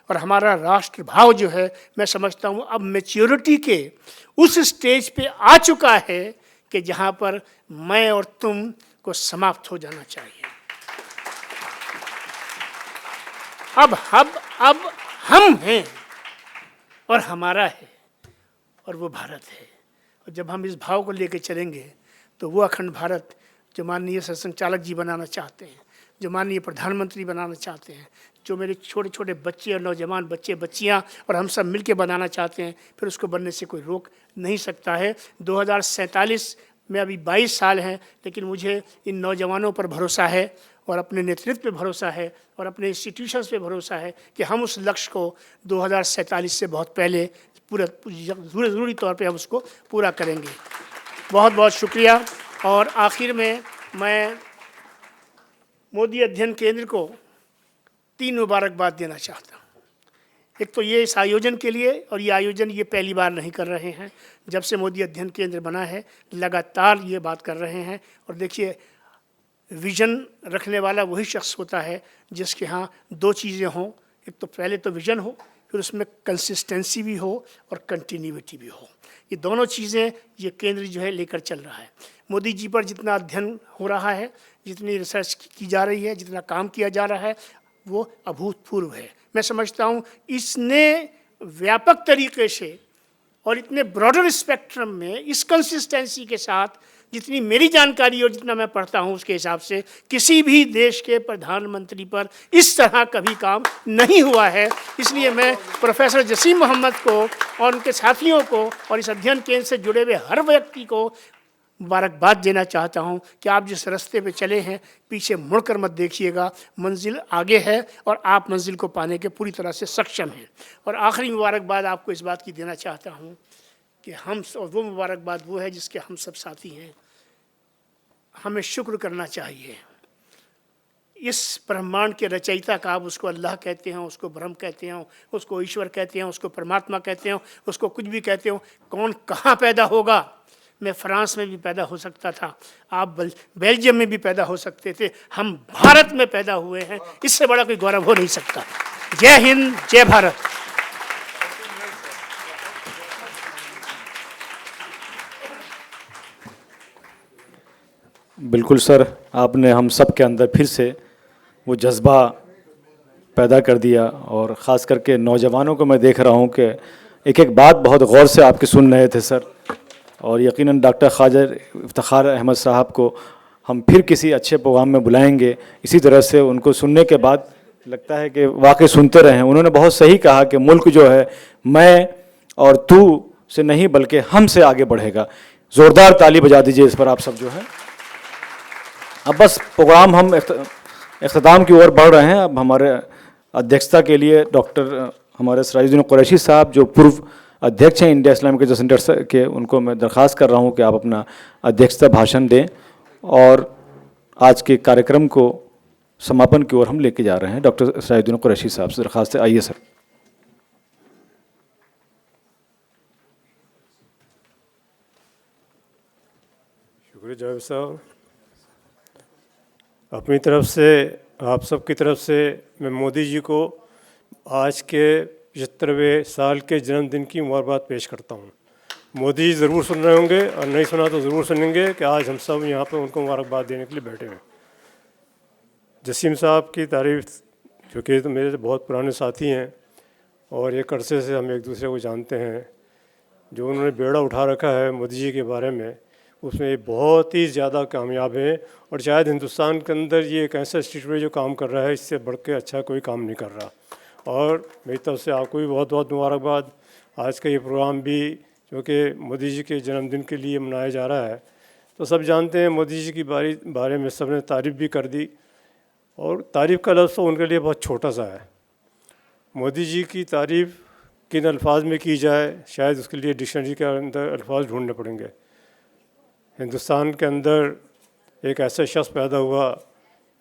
और हमारा राष्ट्रभाव जो है, मैं समझता हूँ अब मैच्योरिटी के उस स्टेज पे आ चुका है कि जहाँ पर मैं और तुम को समाप्त हो जाना चाहिए। अब हम हैं और हमारा है और वो भारत है। और जब हम इस भाव को लेकर चलेंगे तो वो अखंड भारत जो माननीय संचालक जी बनाना चाहते हैं, जो माननीय प्रधानमंत्री बनाना चाहते हैं, जो मेरे छोटे छोटे बच्चे और नौजवान बच्चे बच्चियां और हम सब मिलके बनाना चाहते हैं, फिर उसको बनने से कोई रोक नहीं सकता है। 2047 में अभी 22 साल हैं, लेकिन मुझे इन नौजवानों पर भरोसा है और अपने नेतृत्व पे भरोसा है और अपने इंस्टीट्यूशंस पे भरोसा है कि हम उस लक्ष्य को 2047 से बहुत पहले पूरा ज़रूरी तौर पे हम उसको पूरा करेंगे। बहुत बहुत शुक्रिया। और आखिर में मैं मोदी अध्ययन केंद्र को 3 मुबारकबाद देना चाहता हूँ। एक तो ये इस आयोजन के लिए, और ये आयोजन ये पहली बार नहीं कर रहे हैं, जब से मोदी अध्ययन केंद्र बना है लगातार ये बात कर रहे हैं। और देखिए, विजन रखने वाला वही शख्स होता है जिसके यहाँ 2 चीज़ें हों, एक तो पहले तो विजन हो, फिर उसमें कंसिस्टेंसी भी हो और कंटिन्यूटी भी हो। ये दोनों चीज़ें ये केंद्र जो है लेकर चल रहा है। मोदी जी पर जितना अध्ययन हो रहा है, जितनी रिसर्च की जा रही है, जितना काम किया जा रहा है, वो अभूतपूर्व है। मैं समझता हूँ इसने व्यापक तरीके से और इतने ब्रॉडर स्पेक्ट्रम में इस कंसिस्टेंसी के साथ, जितनी मेरी जानकारी और जितना मैं पढ़ता हूँ उसके हिसाब से, किसी भी देश के प्रधानमंत्री पर इस तरह कभी काम नहीं हुआ है। इसलिए मैं प्रोफेसर जसीम मोहम्मद को और उनके साथियों को और इस अध्ययन केंद्र से जुड़े हुए हर व्यक्ति को मुबारकबाद देना चाहता हूं कि आप जिस रास्ते पे चले हैं, पीछे मुड़कर मत देखिएगा, मंजिल आगे है और आप मंजिल को पाने के पूरी तरह से सक्षम हैं। और आखिरी मुबारकबाद आपको इस बात की देना चाहता हूं कि हम, और वो मुबारकबाद वो है जिसके हम सब साथी हैं, हमें शुक्र करना चाहिए इस ब्रह्मांड के रचयिता का। आप उसको अल्लाह कहते हैं, उसको ब्रह्म कहते हैं, उसको ईश्वर कहते हैं, उसको परमात्मा कहते हैं, उसको कुछ भी कहते हो, कौन कहाँ पैदा होगा। मैं फ्रांस में भी पैदा हो सकता था, आप बेल्जियम में भी पैदा हो सकते थे, हम भारत में पैदा हुए हैं, इससे बड़ा कोई गौरव हो नहीं सकता। जय हिंद, जय भारत।
बिल्कुल सर, आपने हम सब के अंदर फिर से वो जज्बा पैदा कर दिया। और ख़ास करके नौजवानों को मैं देख रहा हूँ कि एक एक बात बहुत गौर से आपकी सुन रहे थे सर। और यकीनन डॉक्टर ख्वाजा इफ्तिखार अहमद साहब को हम फिर किसी अच्छे प्रोग्राम में बुलाएंगे। इसी तरह से उनको सुनने के बाद लगता है कि वाकई सुनते रहें। उन्होंने बहुत सही कहा कि मुल्क जो है मैं और तू से नहीं बल्कि हम से आगे बढ़ेगा। ज़ोरदार ताली बजा दीजिए इस पर आप सब जो है। अब बस प्रोग्राम हम इख्तिताम की ओर बढ़ रहे हैं। अब हमारे अध्यक्षता के लिए डॉक्टर हमारे सिराजुद्दीन कुरैशी साहब, जो पूर्व अध्यक्ष हैं इंडिया इस्लामिक रिसर्च सेंटर के, उनको मैं दरख्वास्त कर रहा हूं कि आप अपना अध्यक्षता भाषण दें और आज के कार्यक्रम को समापन की ओर हम लेके जा रहे हैं। डॉक्टर सिराजुद्दीन कुरैशी साहब से दरख्वास्त है, आइए सर।
शुक्रिया जावेद साहब। अपनी तरफ से, आप सब की तरफ से मैं मोदी जी को आज के 75वें साल के जन्मदिन की मुबारकबाद पेश करता हूँ। मोदी जी ज़रूर सुन रहे होंगे और नहीं सुना तो ज़रूर सुनेंगे कि आज हम सब यहाँ पर उनको मुबारकबाद देने के लिए बैठे हैं। जसीम साहब की तारीफ़, जो कि तो मेरे बहुत पुराने साथी हैं और एक अरसे से हम एक दूसरे को जानते हैं, जो उन्होंने बेड़ा उठा रखा है मोदी जी के बारे में, उसमें ये बहुत ही ज़्यादा कामयाब है। और शायद हिंदुस्तान के अंदर ये एक ऐसा इंस्टीट्यूट जो काम कर रहा है, इससे बढ़ के अच्छा कोई काम नहीं कर रहा। और मेरी तरफ से आपको भी बहुत बहुत मुबारकबाद। आज का ये प्रोग्राम भी क्योंकि मोदी जी के जन्मदिन के लिए मनाया जा रहा है। तो सब जानते हैं मोदी जी की बारे में सब ने तारीफ़ भी कर दी, और तारीफ़ का लफ्ज़ तो उनके लिए बहुत छोटा सा है। मोदी जी की तारीफ़ किन अल्फाज में की जाए, शायद उसके लिए डिक्शनरी के अंदर अल्फाज ढूंढने पड़ेंगे। हिंदुस्तान के अंदर एक ऐसा शख्स पैदा हुआ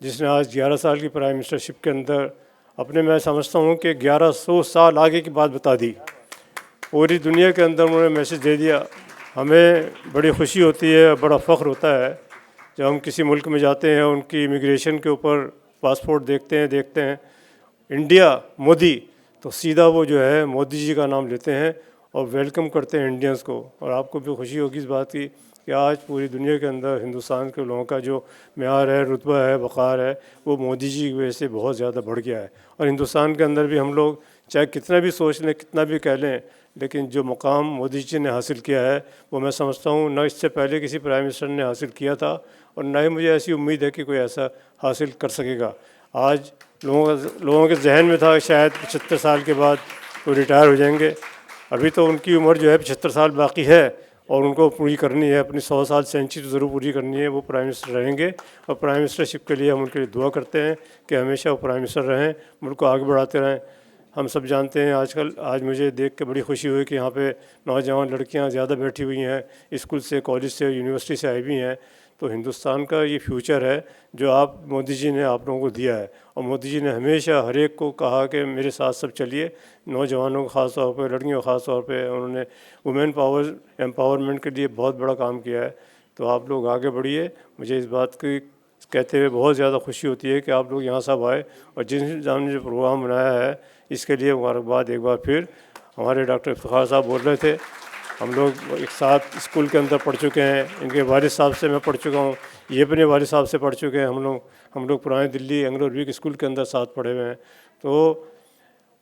जिसने आज 11 साल की प्राइम मिनिस्टरशिप के अंदर अपने, मैं समझता हूँ कि 1100 साल आगे की बात बता दी। पूरी दुनिया के अंदर उन्होंने मैसेज दे दिया। हमें बड़ी खुशी होती है, बड़ा फ़ख्र होता है जब हम किसी मुल्क में जाते हैं, उनकी इमिग्रेशन के ऊपर पासपोर्ट देखते हैं इंडिया मोदी, तो सीधा वो जो है मोदी जी का नाम लेते हैं और वेलकम करते हैं इंडियंस को। और आपको भी खुशी होगी इस बात की कि आज पूरी दुनिया के अंदर हिंदुस्तान के लोगों का जो म्यार है, रुतबा है, वक़ार है, वो मोदी जी की वजह से बहुत ज़्यादा बढ़ गया है। और हिंदुस्तान के अंदर भी हम लोग चाहे कितना भी सोच लें, कितना भी कह लें, लेकिन जो मुकाम मोदी जी ने हासिल किया है वो मैं समझता हूँ न इससे पहले किसी प्राइम मिनिस्टर ने हासिल किया था, और न ही मुझे ऐसी उम्मीद है कि कोई ऐसा हासिल कर सकेगा। आज लोगों के जहन में था शायद 75 साल के बाद वो रिटायर हो जाएंगे। अभी तो उनकी उम्र जो है 75 साल बाकी है और उनको पूरी करनी है, अपनी 100 साल सेंचुरी ज़रूर पूरी करनी है। वो प्राइम मिनिस्टर रहेंगे और प्राइम मिनिस्टरशिप के लिए हम उनके लिए दुआ करते हैं कि हमेशा वो प्राइम मिनिस्टर रहें, मुल्क को आगे बढ़ाते रहें। हम सब जानते हैं आज मुझे देख के बड़ी खुशी हुई कि यहाँ पे नौजवान लड़कियाँ ज़्यादा बैठी हुई हैं, स्कूल से, कॉलेज से, यूनिवर्सिटी से आई हुई हैं। तो हिंदुस्तान का ये फ्यूचर है जो मोदी जी ने आप लोगों को दिया है। और मोदी जी ने हमेशा हर एक को कहा कि मेरे साथ सब चलिए, नौजवानों को ख़ास तौर पर, लड़कियों को ख़ास तौर पे उन्होंने वुमेन एम्पावरमेंट के लिए बहुत बड़ा काम किया है। तो आप लोग आगे बढ़िए। मुझे इस बात की कहते हुए बहुत ज़्यादा खुशी होती है कि आप लोग यहाँ सब आए, और जिस ने जो प्रोग्राम बनाया है इसके लिए मुबारकबाद एक बार फिर। हमारे डॉक्टर इफ्तिखार साहब बोल रहे थे, हम लोग एक साथ स्कूल के अंदर पढ़ चुके हैं, इनके वालिद साहब से मैं पढ़ चुका हूँ, ये अपने वालिद साहब से पढ़ चुके हैं। हम लोग पुराने दिल्ली एंग्लो अरबिक स्कूल के अंदर साथ पढ़े हुए हैं। तो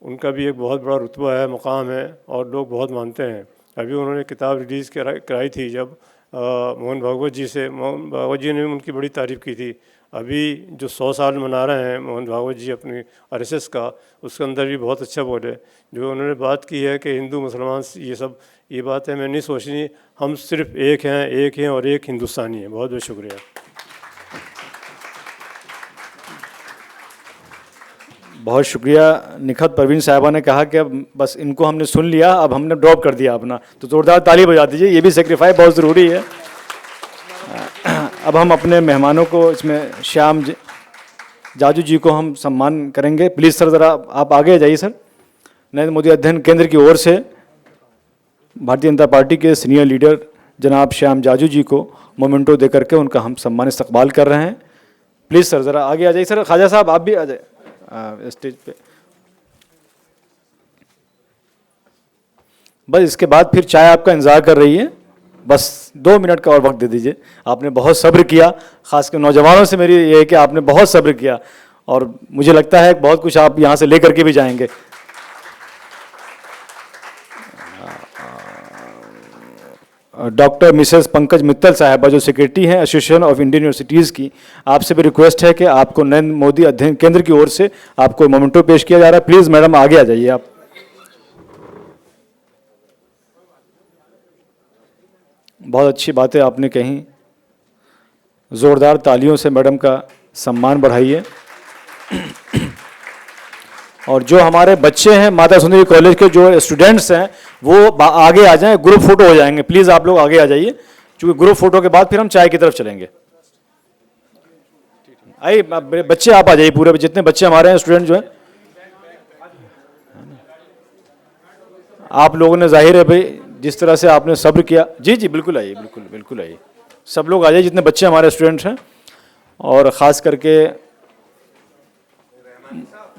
उनका भी एक बहुत बड़ा रुतबा है, मकाम है, और लोग बहुत मानते हैं। अभी उन्होंने किताब रिलीज़ कराई थी जब मोहन भागवत जी से, मोहन भागवत जी ने उनकी बड़ी तारीफ़ की थी। अभी जो 100 साल मना रहे हैं मोहन भागवत जी अपनी आरएसएस का, उसके अंदर भी बहुत अच्छा बोले। जो उन्होंने बात की है कि हिंदू मुसलमान ये बात है मैं नहीं सोचनी, हम सिर्फ एक हैं और एक हिंदुस्तानी हैं। बहुत बहुत शुक्रिया।
बहुत शुक्रिया। निखत परवीन साहिबा ने कहा कि अब बस इनको हमने सुन लिया, अब हमने ड्रॉप कर दिया अपना, तो ज़ोरदार ताली बजा दीजिए। ये भी सेक्रीफाई बहुत ज़रूरी है। अब हम अपने मेहमानों को, इसमें श्याम जाजू जी को हम सम्मान करेंगे। प्लीज़ सर ज़रा आप आगे जाइए सर। नरेंद्र मोदी अध्ययन केंद्र की ओर से भारतीय जनता पार्टी के सीनियर लीडर जनाब श्याम जाजू जी को मोमेंटो दे करके उनका हम सम्मान इस्तकबाल कर रहे हैं। प्लीज़ सर ज़रा आगे आ जाइए। सर ख्वाजा साहब आप भी आ जाए स्टेज पे। बस इसके बाद फिर चाय आपका इंतज़ार कर रही है। बस 2 मिनट का और वक्त दे दीजिए। आपने बहुत सब्र किया, ख़ासकर नौजवानों से मेरी ये है कि आपने बहुत सब्र किया, और मुझे लगता है बहुत कुछ आप यहाँ से ले करके भी जाएंगे। डॉक्टर मिसेस पंकज मित्तल साहिबा जो सेक्रेटरी हैं एसोसिएशन ऑफ इंडियन यूनिवर्सिटीज़ की, आपसे भी रिक्वेस्ट है कि आपको नरेंद्र मोदी अध्ययन केंद्र की ओर से आपको मोमेंटो पेश किया जा रहा है। प्लीज़ मैडम आगे आ जाइए आप। बहुत अच्छी बातें आपने कही, ज़ोरदार तालियों से मैडम का सम्मान बढ़ाइए। और जो हमारे बच्चे हैं माता सुंदरी कॉलेज के जो स्टूडेंट्स हैं वो आगे आ जाएं, ग्रुप फोटो हो जाएंगे। प्लीज़ आप लोग आगे आ जाइए, क्योंकि ग्रुप फोटो के बाद फिर हम चाय की तरफ चलेंगे। आइए बच्चे आप आ जाइए, पूरे जितने बच्चे हमारे हैं स्टूडेंट जो हैं। आप लोगों ने जाहिर है भाई जिस तरह से आपने सब्र किया। जी जी बिल्कुल आइए, बिल्कुल आइए। सब लोग आ जाइए जितने बच्चे हमारे स्टूडेंट्स हैं, और ख़ास करके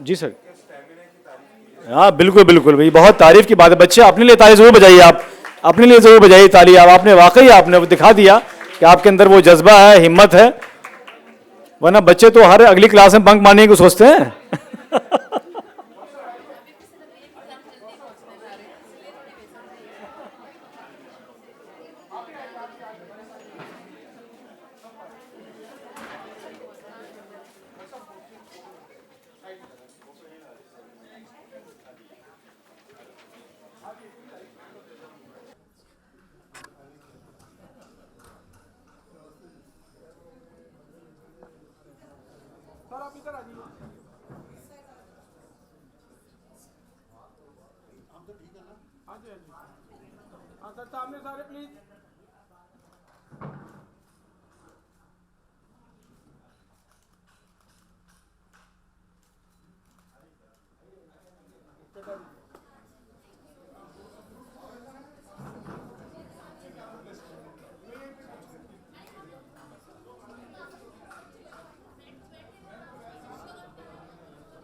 जी सर। हाँ बिल्कुल भाई, बहुत तारीफ़ की बात है। बच्चे अपने लिए ताली ज़रूर बजाइए, आप अपने लिए ज़रूर बजाइए ताली। आपने वाकई आपने दिखा दिया कि आपके अंदर वो जज्बा है, हिम्मत है, वरना बच्चे तो हर अगली क्लास में बंक मारने को सोचते हैं।
सारे प्लीज।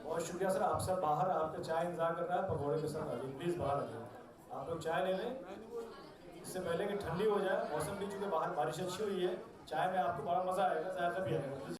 बहुत शुक्रिया सर। आप सब बाहर, आपका चाय इंतजार कर रहा है, पकौड़े के साथ आइए प्लीज़, बाहर आ जाइए। आप लोग चाय ले लें इससे पहले कि ठंडी हो जाए। मौसम भी चूँकि बाहर बारिश अच्छी हुई है, चाय में आपको बड़ा मज़ा आएगा, ज़ायका भी आएगा।